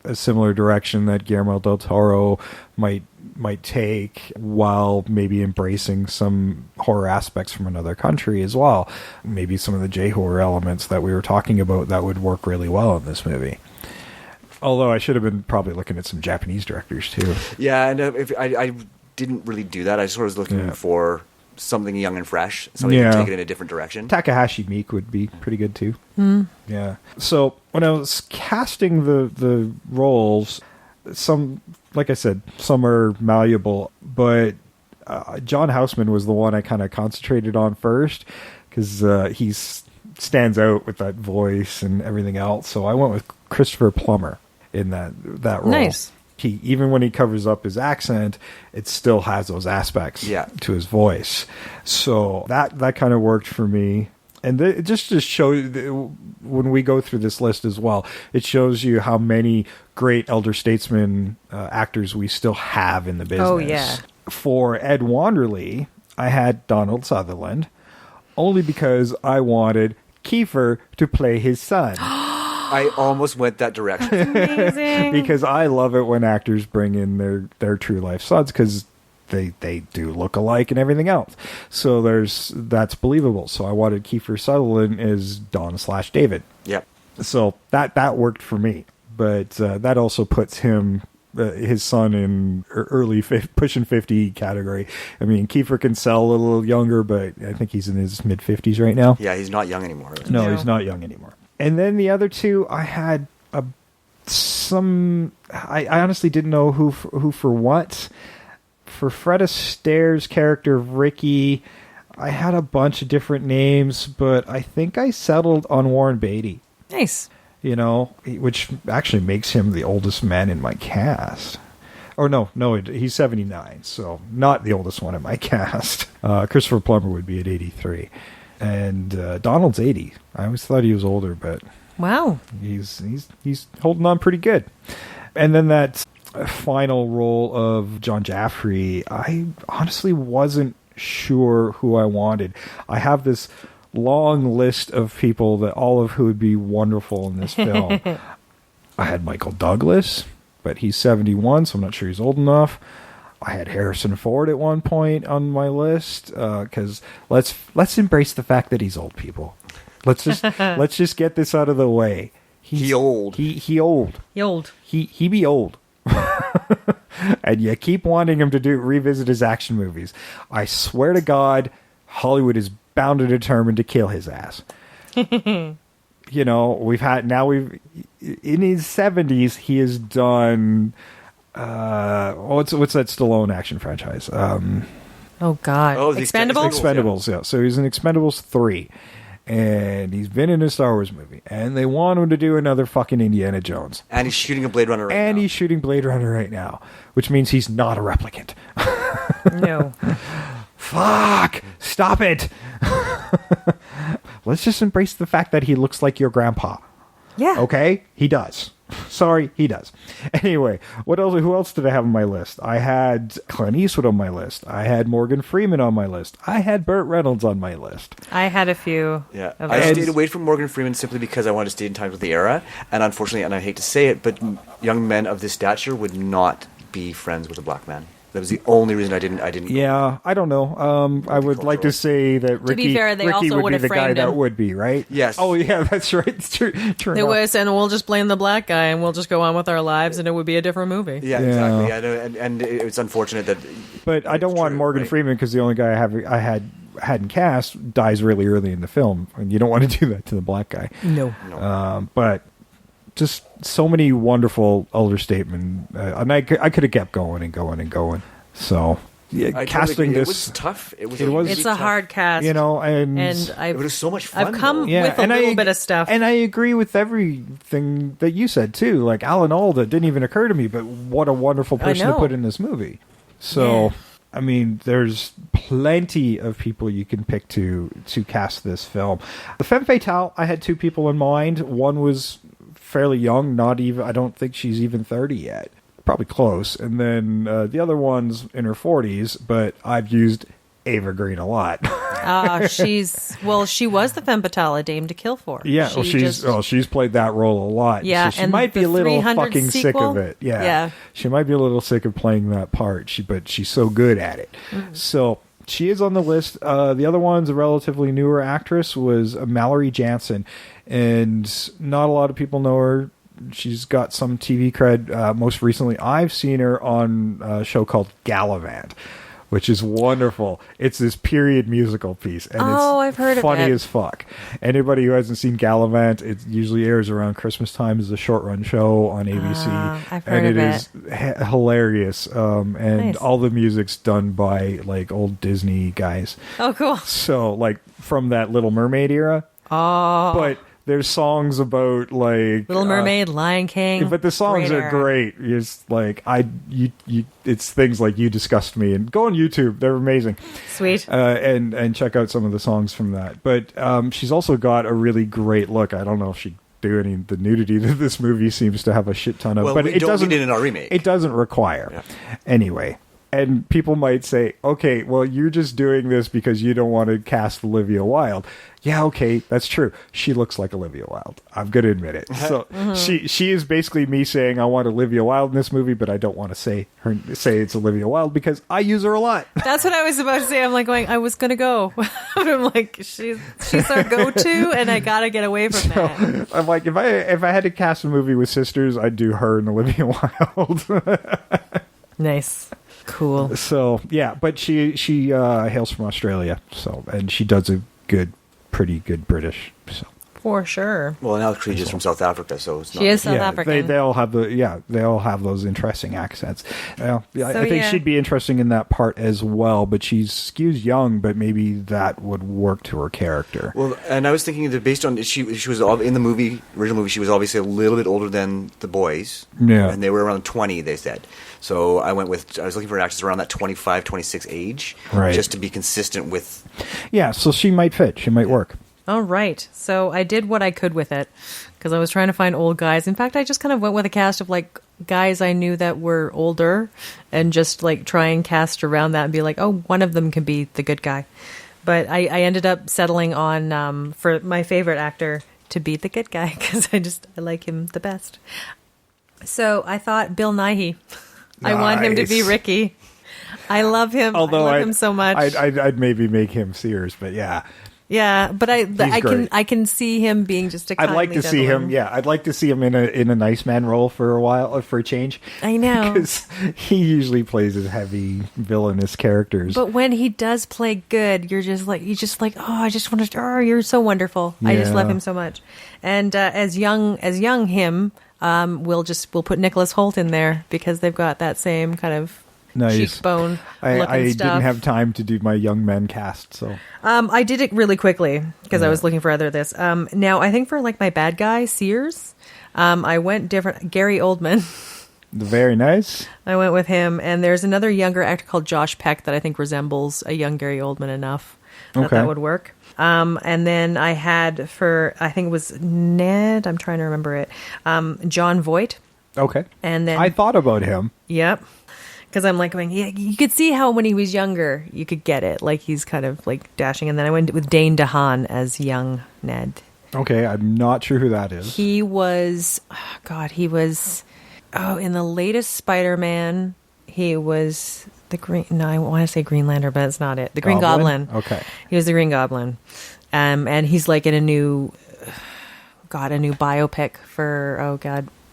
a similar direction that Guillermo del Toro might take, while maybe embracing some horror aspects from another country as well. Maybe some of the J-horror elements that we were talking about that would work really well in this movie. Although I should have been probably looking at some Japanese directors too. Yeah, and I didn't really do that. I just was looking for something young and fresh, something to take it in a different direction. Takahashi Miike would be pretty good too. Yeah. So when I was casting the roles, some, like I said, some are malleable, but John Houseman was the one I kind of concentrated on first because he stands out with that voice and everything else. So I went with Christopher Plummer in that role. Nice. even when he covers up his accent, it still has those aspects to his voice. So that kind of worked for me. And it just shows, when we go through this list as well, it shows you how many great elder statesman actors we still have in the business. Oh, yeah. For Ed Wanderley, I had Donald Sutherland, only because I wanted Kiefer to play his son. I almost went that direction. Amazing. Because I love it when actors bring in their true life sons, because they do look alike and everything else. So that's believable. So I wanted Kiefer Sutherland as Don/David. Yep. So that worked for me. But that also puts his son in early pushing 50 category. I mean, Kiefer can sell a little younger, but I think he's in his mid 50s right now. Yeah, he's not young anymore. No, he's not young anymore. And then the other two, I had I honestly didn't know who for what. For Fred Astaire's character Ricky, I had a bunch of different names, but I think I settled on Warren Beatty. Nice. Which actually makes him the oldest man in my cast. Or no, he's 79, so not the oldest one in my cast. Christopher Plummer would be at 83. And Donald's 80. I always thought he was older, but wow, he's holding on pretty good. And then that final role of John Jaffrey, I honestly wasn't sure who I wanted. I have this long list of people that all of who would be wonderful in this film. I had Michael Douglas, but he's 71, so I'm not sure he's old enough. I had Harrison Ford at one point on my list, because let's embrace the fact that he's old, people. Let's just get this out of the way. He old. He old. He be old. And you keep wanting him to revisit his action movies. I swear to God, Hollywood is bound and determined to kill his ass. In his 70s, he has done what's that Stallone action franchise? Oh God. Expendables? Expendables, yeah. So he's in Expendables 3. And he's been in a Star Wars movie. And they want him to do another fucking Indiana Jones. And he's shooting a Blade Runner right now. And he's shooting Blade Runner right now. Which means he's not a replicant. No. Fuck! Stop it! Let's just embrace the fact that he looks like your grandpa. Yeah. Okay? He does. Sorry, he does. Anyway, who else did I have on my list? I had Clint Eastwood on my list. I had Morgan Freeman on my list. I had Burt Reynolds on my list. I had a few. Yeah. I stayed away from Morgan Freeman simply because I wanted to stay in time with the era. And unfortunately, and I hate to say it, but young men of this stature would not be friends with a black man. That was the only reason I didn't. Yeah, I don't know. I would like to say that Ricky, to be fair, Ricky would be the guy that would be, right? Yes. Oh, yeah, that's right. It's true. It was, and we'll just blame the black guy, and we'll just go on with our lives, and it would be a different movie. Yeah, exactly. I know, and it's unfortunate that. But I don't want Morgan Freeman because the only guy I hadn't cast dies really early in the film, and you don't want to do that to the black guy. No. But just so many wonderful elder statesmen, and I could have kept going and going and going. So casting this, it was tough. It's a hard cast, and it was so much fun. I've come with a little bit of stuff, and I agree with everything that you said too. Like Alan Alda didn't even occur to me, but what a wonderful person to put in this movie. So. Yeah. I mean, there's plenty of people you can pick to cast this film. The Femme Fatale, I had two people in mind. One was fairly young, I don't think she's even 30 yet. Probably close. And then the other one's in her 40s, but I've used Ava Green a lot. She was the Femme Fatale, Dame to Kill For. Yeah, she's played that role a lot. Yeah, so she might be a little fucking sequel? sick of it. Yeah, she might be a little sick of playing that part. But she's so good at it. Mm-hmm. So she is on the list. The other one's a relatively newer actress, was Mallory Jansen, and not a lot of people know her. She's got some TV cred. Most recently, I've seen her on a show called Gallivant, which is wonderful. It's this period musical piece, and I've heard funny of it. as fuck. Anybody who hasn't seen Gallivant, it usually airs around Christmas time as a short-run show on ABC, I've heard and of it is hilarious. And nice. all the music's done by like old Disney guys. Oh, cool. So like from that Little Mermaid era. Oh, but there's songs about like Little Mermaid, Lion King. but the songs are great. It's like it's things like You Disgust Me, and go on YouTube. They're amazing. Sweet. And check out some of the songs from that. But she's also got a really great look. I don't know if she do any the nudity that this movie seems to have a shit ton of. Well, but we it don't doesn't need it in our remake. It doesn't require. Yeah. Anyway. And people might say, okay, well, you're just doing this because you don't want to cast Olivia Wilde. Yeah, okay, that's true. She looks like Olivia Wilde. I'm going to admit it. So she is basically me saying I want Olivia Wilde in this movie, but I don't want to say it's Olivia Wilde because I use her a lot. That's what I was about to say. I'm like going, I was going to go. I'm like, she's our go-to, and I got to get away from that. I'm like, if I had to cast a movie with sisters, I'd do her and Olivia Wilde. Nice. Cool. So yeah, but she hails from Australia, and she does a pretty good British. So. For sure. Well, and Alice Krige is from South Africa, so it's not. She is South African. They all have those interesting accents. I think she'd be interesting in that part as well. But she skews young, but maybe that would work to her character. Well, and I was thinking that based on she was in the original movie, she was obviously a little bit older than the boys. Yeah, and they were around 20. They said. So I was looking for actors around that 25, 26 age, right, just to be consistent with. Yeah, so she might fit. She might work. All right. So I did what I could with it because I was trying to find old guys. In fact, I just kind of went with a cast of like guys I knew that were older and just like try and cast around that and be like, oh, one of them can be the good guy. But I ended up settling on for my favorite actor to be the good guy because I like him the best. So I thought Bill Nighy. I want him to be Ricky. I love him. Although I love him so much. I'd maybe make him Sears, but yeah. Yeah, but I can see him being just a kindly I'd like to see him. Yeah, I'd like to see him in a nice man role for a while, for a change. I know, because he usually plays his heavy villainous characters. But when he does play good, you're just like oh, I just want to. Oh, you're so wonderful. Yeah. I just love him so much. And as young him, we'll put Nicholas Hoult in there because they've got that same kind of. Nice. Cheekbone I stuff. didn't have time to do my young men cast, so I did it really quickly because I was looking for other this. Now I think for like my bad guy Sears, I went different. Gary Oldman. Very nice. I went with him, and there's another younger actor called Josh Peck that I think resembles a young Gary Oldman enough that would work. And then I had I think it was Ned. I'm trying to remember it. John Voight. Okay. And then I thought about him. Yep. Because I'm like going, yeah, you could see how when he was younger, you could get it. Like he's kind of like dashing. And then I went with Dane DeHaan as young Ned. Okay, I'm not sure who that is. He was, in the latest Spider-Man, he was I want to say Greenlander, but it's not it. The Green Goblin. Okay. He was the Green Goblin. And he's like in a new biopic for,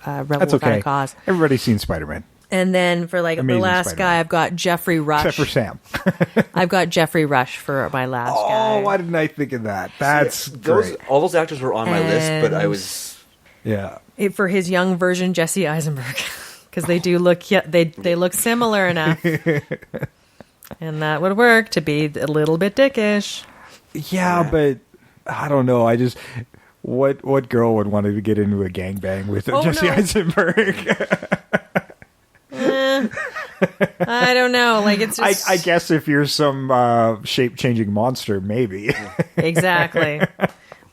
Rebel Without a Cause. Everybody's seen Spider-Man. And then for like Amazing the last Spider-Man. Guy, I've got Jeffrey Rush. Except for Sam. I've got Jeffrey Rush for my last guy. Oh, why didn't I think of that? That's great. All those actors were on my list, but I was... Yeah. For his young version, Jesse Eisenberg. Because they do look... Yeah, they look similar enough. And that would work to be a little bit dickish. Yeah, but I don't know. I just... What girl would want to get into a gangbang with Jesse Eisenberg? I don't know. Like it's just... I guess if you're some shape-changing monster, maybe. Exactly.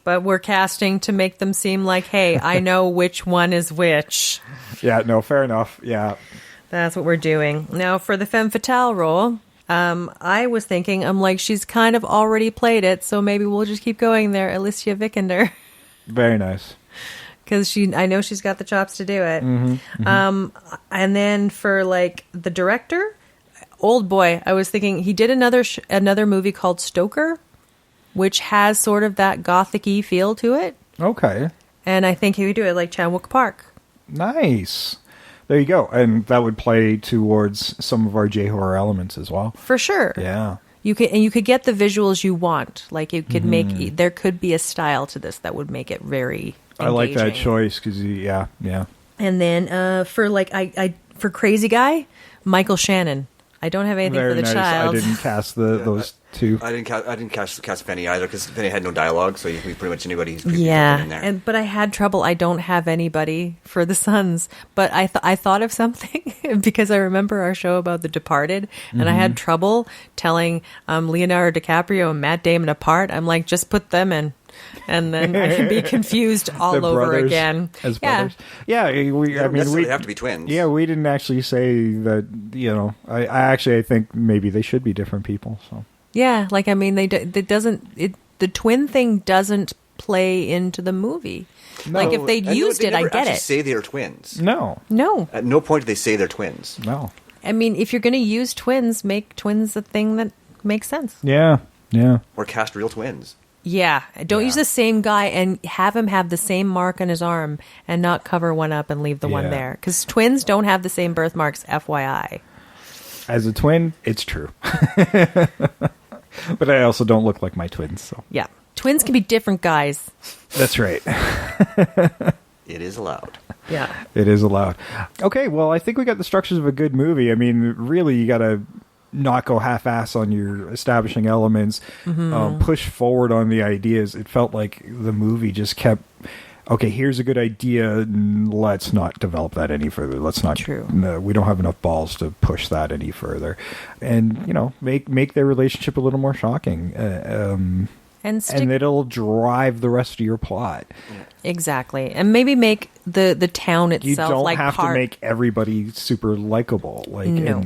But we're casting to make them seem like, hey, I know which one is which. Yeah, no, fair enough. Yeah. That's what we're doing. Now, for the femme fatale role, I was thinking, I'm like, she's kind of already played it, so maybe we'll just keep going there. Alicia Vikander. Very nice. Because I know she's got the chops to do it. Mm-hmm, mm-hmm. And then for like the director, old boy, I was thinking he did another movie called Stoker, which has sort of that gothic-y feel to it. Okay. And I think he would do it like Chandwick Park. Nice. There you go. And that would play towards some of our J-horror elements as well. For sure. Yeah. You could get the visuals you want. Like you could make there could be a style to this that would make it very engaging. I like that choice because yeah. And then for Crazy Guy, Michael Shannon. I don't have anything very for the nice. child. I didn't cast those too. I didn't catch Penny either because Penny had no dialogue, so we pretty much anybody who's creepy in there. But I had trouble. I don't have anybody for the sons, but I thought of something because I remember our show about The Departed, and I had trouble telling Leonardo DiCaprio and Matt Damon apart. I'm like, just put them in. And then I can be confused all over again. As brothers. Yeah, we have to be twins. Yeah, we didn't actually say that. I think maybe they should be different people. So yeah, like the twin thing doesn't play into the movie. No. Like if they'd used it, I get it. Say they're twins. No. At no point do they say they're twins. No. I mean, if you're going to use twins, make twins a thing that makes sense. Yeah. Or cast real twins. Yeah, don't use the same guy and have him have the same mark on his arm and not cover one up and leave the one there. Because twins don't have the same birthmarks, FYI. As a twin, it's true. But I also don't look like my twins. So yeah, twins can be different guys. That's right. It is allowed. Yeah. It is allowed. Okay, well, I think we got the structures of a good movie. I mean, really, you got to not go half-ass on your establishing elements, push forward on the ideas. It felt like the movie just kept, okay, here's a good idea, let's not develop that any further. Let's not. True. No, we don't have enough balls to push that any further. And, make their relationship a little more shocking. And it'll drive the rest of your plot. Exactly. And maybe make the town itself you don't like have to make everybody super likable. No.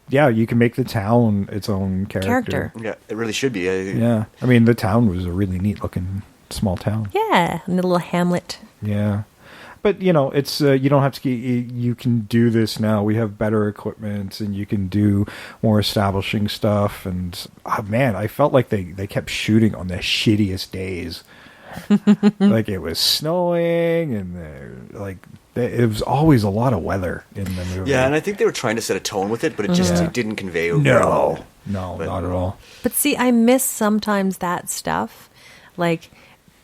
Yeah, you can make the town its own character. Yeah, it really should be. Yeah. I mean, the town was a really neat-looking small town. Yeah, and a little hamlet. Yeah. But, it's you don't have to... You can do this now. We have better equipment, and you can do more establishing stuff. And, man, I felt like they kept shooting on the shittiest days. Like, it was snowing, and, it was always a lot of weather in the movie. Yeah, and I think they were trying to set a tone with it, but it just didn't convey over. No, not at all. But see, I miss sometimes that stuff. Like,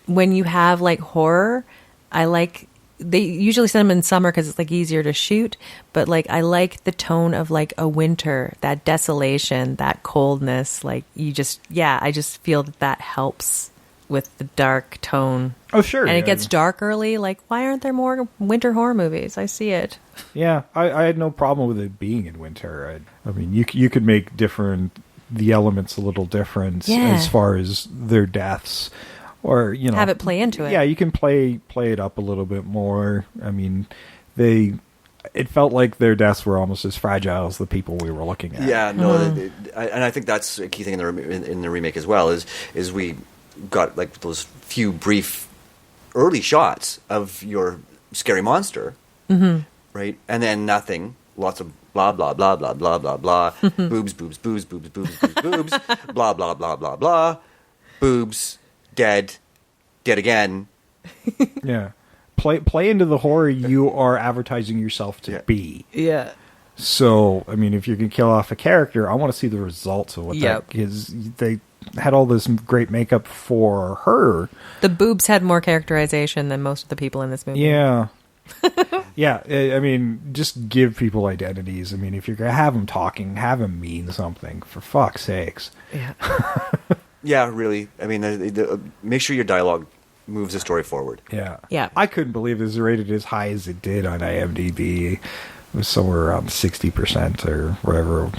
when you have, horror, they usually send them in summer because it's, easier to shoot. But, I like the tone of, a winter, that desolation, that coldness. I just feel that helps with the dark tone. Oh, sure. And it gets dark early. Why aren't there more winter horror movies? I see it. Yeah, I had no problem with it being in winter. I mean, you could make the elements a little different as far as their deaths. Or, have it play into it. Yeah, you can play it up a little bit more. I mean, it felt like their deaths were almost as fragile as the people we were looking at. Yeah, no, and I think that's a key thing in the remake as well, is we got those few brief early shots of your scary monster, right? And then nothing, lots of blah, blah, blah, blah, blah, blah, blah, boobs, boobs, boobs, boobs, boobs, boobs, boobs, blah, blah, blah, blah, blah, boobs, dead again. Yeah. Play into the horror you are advertising yourself to be. Yeah. So, I mean, if you can kill off a character, I want to see the results of what that is. They had all this great makeup for her. The boobs had more characterization than most of the people in this movie. Yeah. Yeah, I mean, just give people identities. I mean, if you're going to have them talking, have them mean something, for fuck's sakes. Yeah. Yeah, really. I mean, make sure your dialogue moves the story forward. Yeah. Yeah. I couldn't believe it was rated as high as it did on IMDb. It was somewhere around 60% or whatever.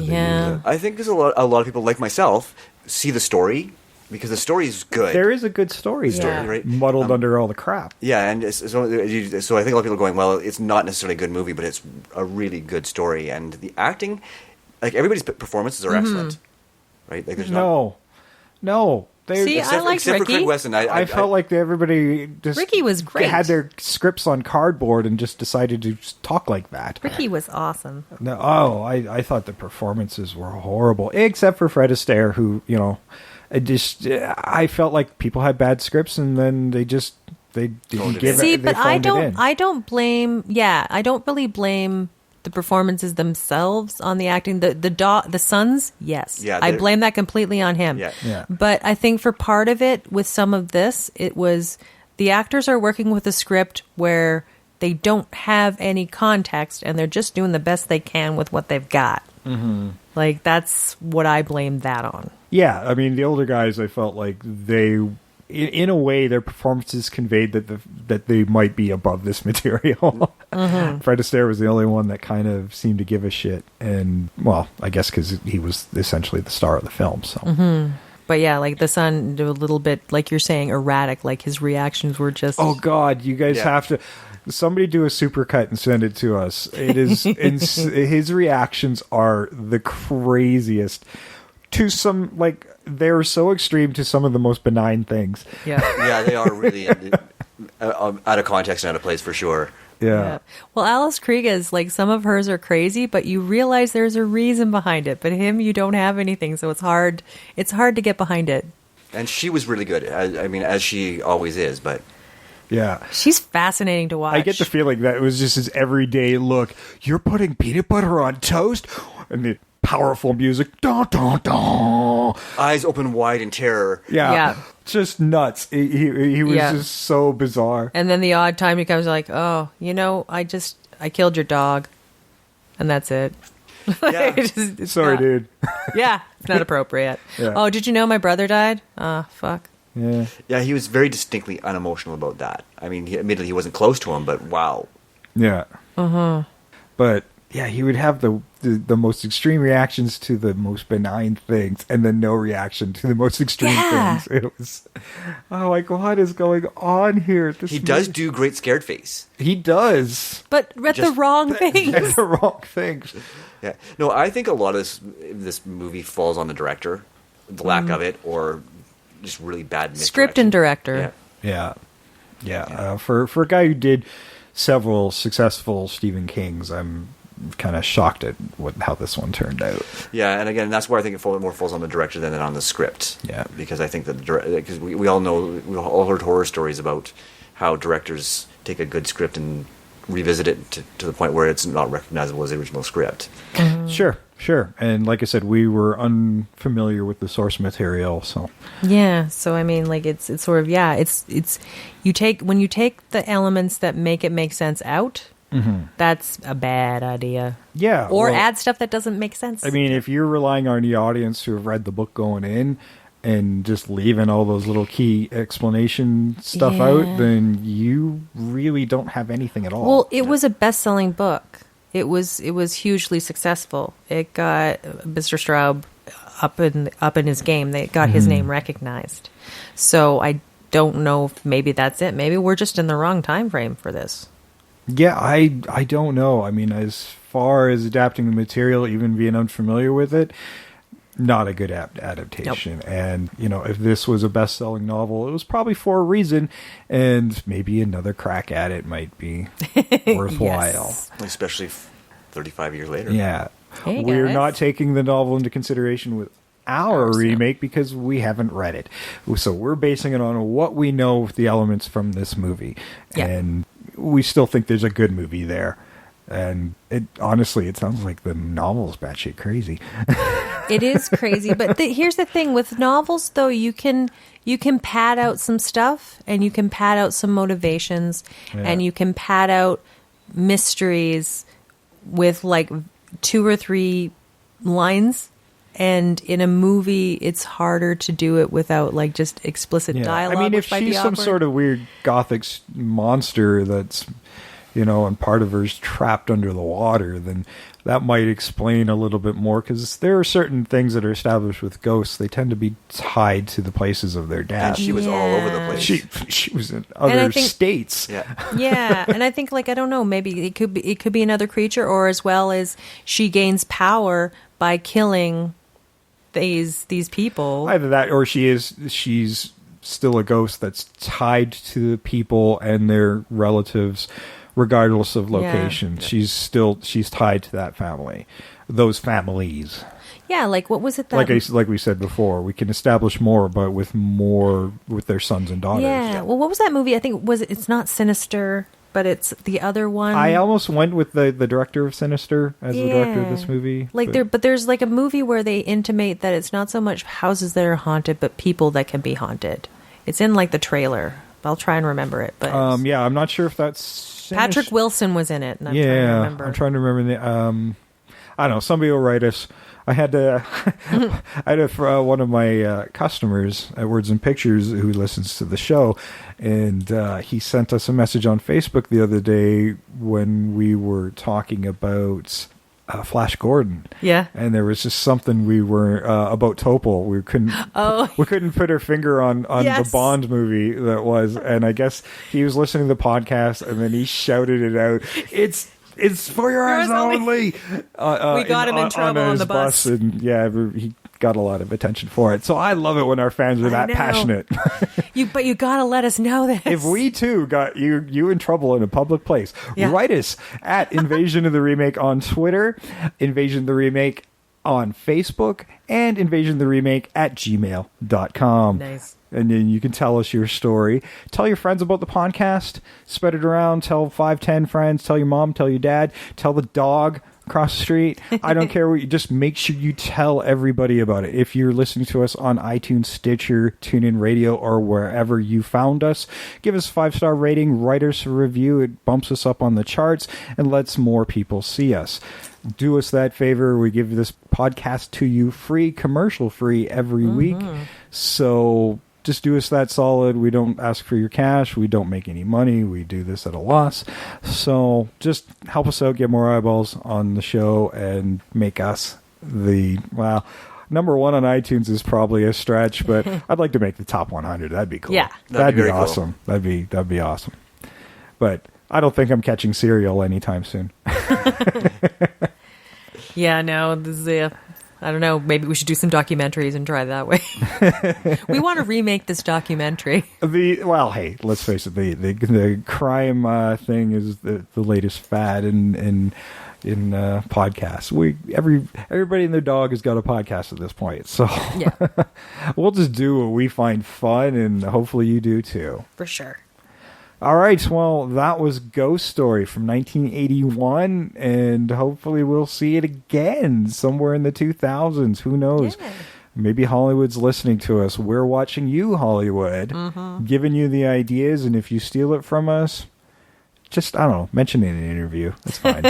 Yeah. I think there's a lot of people like myself see the story because the story is good. There is a good story there, right? Muddled under all the crap. Yeah, and so I think a lot of people are going, well, it's not necessarily a good movie, but it's a really good story. And the acting, everybody's performances are excellent, right? There's No. See, I liked except Ricky. for Craig Wasson. I felt like everybody just Ricky was great. had their scripts on cardboard and just decided to just talk like that. Ricky was awesome. No, I thought the performances were horrible, except for Fred Astaire, who, I felt like people had bad scripts and then they didn't give it. See, but I don't really blame the performances themselves on the acting. The sons, yes. Yeah, I blame that completely on him. Yeah. But I think for part of it, with some of this, it was the actors are working with a script where they don't have any context and they're just doing the best they can with what they've got. Mm-hmm. That's what I blame that on. Yeah, I mean, the older guys, I felt like they, in a way, their performances conveyed that they might be above this material. Fred Astaire was the only one that kind of seemed to give a shit, and well, I guess because he was essentially the star of the film. So, But yeah, like the son, a little bit, like you're saying, erratic. Like his reactions were just. oh God, you guys have to. Somebody do a supercut and send it to us. It is his reactions are the craziest. To some, like, they're so extreme to some of the most benign things. Yeah. Yeah, they are really out of context and out of place for sure. Yeah. Well, Alice Krige's, like, some of hers are crazy, but you realize there's a reason behind it. But him, you don't have anything, so it's hard. It's hard to get behind it. And she was really good. I mean, as she always is, but. Yeah. She's fascinating to watch. I get the feeling that it was just his everyday look. You're putting peanut butter on toast? And the powerful music. Dun, dun, dun. Eyes open wide in terror. Yeah. Just nuts. He was just so bizarre. And then the odd time he comes like, oh, you know, I killed your dog. And that's it. Yeah. Sorry, dude. Yeah, it's not appropriate. Yeah. Oh, did you know my brother died? Fuck. Yeah. Yeah, he was very distinctly unemotional about that. I mean, admittedly, he wasn't close to him, but wow. Yeah. But yeah, he would have the most extreme reactions to the most benign things, and then no reaction to the most extreme things. It was, oh, like, what is going on here? He does do great scared face. He does, but at the wrong things. At the wrong things. Yeah. No, I think a lot of this movie falls on the director, the lack of it, or just really bad script and director. Yeah. For a guy who did several successful Stephen Kings, I'm kind of shocked at how this one turned out. Yeah, and again, that's where I think it more falls on the director than on the script. Yeah, because I think that because we all know, we all heard horror stories about how directors take a good script and revisit it to the point where it's not recognizable as the original script. Sure. And like I said, we were unfamiliar with the source material, so yeah. So I mean, like it's sort of it's when you take the elements that make it make sense out. That's a bad idea. Yeah. Or add stuff that doesn't make sense. I mean, if you're relying on the audience who have read the book going in and just leaving all those little key explanation stuff out, then you really don't have anything at all. Well, it was a best-selling book. It was hugely successful. It got Mr. Staub up in his game. They got his name recognized. So I don't know if maybe that's it. Maybe we're just in the wrong time frame for this. Yeah, I don't know. I mean, as far as adapting the material, even being unfamiliar with it, not a good adaptation. Nope. And, you know, if this was a best-selling novel, it was probably for a reason, and maybe another crack at it might be worthwhile. Yes. Especially 35 years later. Yeah. Hey, we're guys. not taking the novel into consideration with our remake because we haven't read it. So we're basing it on what we know with the elements from this movie. Yeah. And we still think there's a good movie there. And honestly, it sounds like the novel's batshit crazy. It is crazy, but here's the thing with novels, though, you can pad out some stuff, and you can pad out some motivations, and you can pad out mysteries with like 2 or 3 lines. And in a movie, it's harder to do it without like just explicit dialogue. I mean, if she's some sort of weird gothic monster that's, you know, and part of her's trapped under the water, then that might explain a little bit more, because there are certain things that are established with ghosts. They tend to be tied to the places of their death. And she was all over the place. She was in other states. Yeah, and I think, like, I don't know, maybe it could be another creature, or as well as she gains power by killing these people. Either that, or she's still a ghost that's tied to the people and their relatives, regardless of location. Yeah. She's tied to that family, those families. Yeah, like what was it that like we said before, we can establish more, but with their sons and daughters. Yeah. Well, what was that movie? I think it's not Sinister, but it's the other one. I almost went with the director of Sinister as the director of this movie. But there's like a movie where they intimate that it's not so much houses that are haunted, but people that can be haunted. It's in like the trailer. I'll try and remember it. But I'm not sure if that's Patrick Wilson was in it. And I'm trying to remember. I'm trying to remember I don't know. Somebody will write us. I had one of my customers at Words and Pictures who listens to the show, and he sent us a message on Facebook the other day when we were talking about Flash Gordon. Yeah. And there was just something we were about Topol. We couldn't put our finger on the Bond movie that was, and I guess he was listening to the podcast and then he shouted it out. It's for your eyes only. We got him in trouble on the bus. And he got a lot of attention for it. So I love it when our fans are that passionate. But you got to let us know this. If we too got you in trouble in a public place, write us at Invasion of the Remake on Twitter, Invasion of the Remake on Facebook, and Invasion of the Remake at gmail.com. Nice. And then you can tell us your story. Tell your friends about the podcast. Spread it around. Tell 5-10 friends. Tell your mom. Tell your dad. Tell the dog across the street. I don't care what you... Just make sure you tell everybody about it. If you're listening to us on iTunes, Stitcher, TuneIn Radio, or wherever you found us, give us a 5-star rating. Write us a review. It bumps us up on the charts and lets more people see us. Do us that favor. We give this podcast to you free, commercial free every week. So... just do us that solid. We don't ask for your cash. We don't make any money. We do this at a loss. So just help us out, get more eyeballs on the show, and make us number one on iTunes is probably a stretch, but I'd like to make the top 100. That'd be cool. Yeah. That'd be awesome. Cool. That'd be awesome. But I don't think I'm catching cereal anytime soon. Yeah, no, this is I don't know. Maybe we should do some documentaries and try that way. We want to remake this documentary. Hey, let's face it. The crime thing is the latest fad in podcasts. Everybody and their dog has got a podcast at this point. So yeah. We'll just do what we find fun, and hopefully you do too. For sure. All right, well, that was Ghost Story from 1981, and hopefully we'll see it again somewhere in the 2000s. Who knows? Yeah. Maybe Hollywood's listening to us. We're watching you, Hollywood, giving you the ideas, and if you steal it from us, just, I don't know, mention it in an interview. That's fine.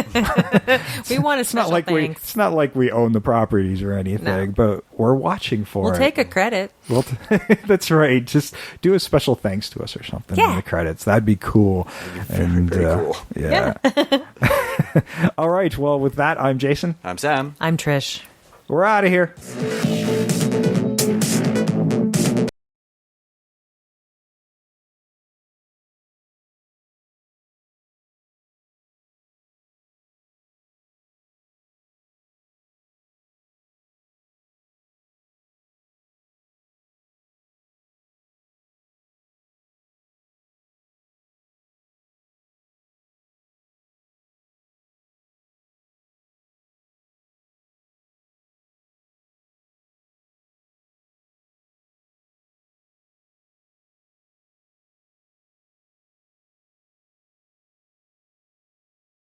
We want a special thanks. It's not like we own the properties or anything, but we're watching for it. We'll take a credit. That's right. Just do a special thanks to us or something in the credits. That'd be cool. Very cool. Yeah. All right. Well, with that, I'm Jason. I'm Sam. I'm Trish. We're out of here.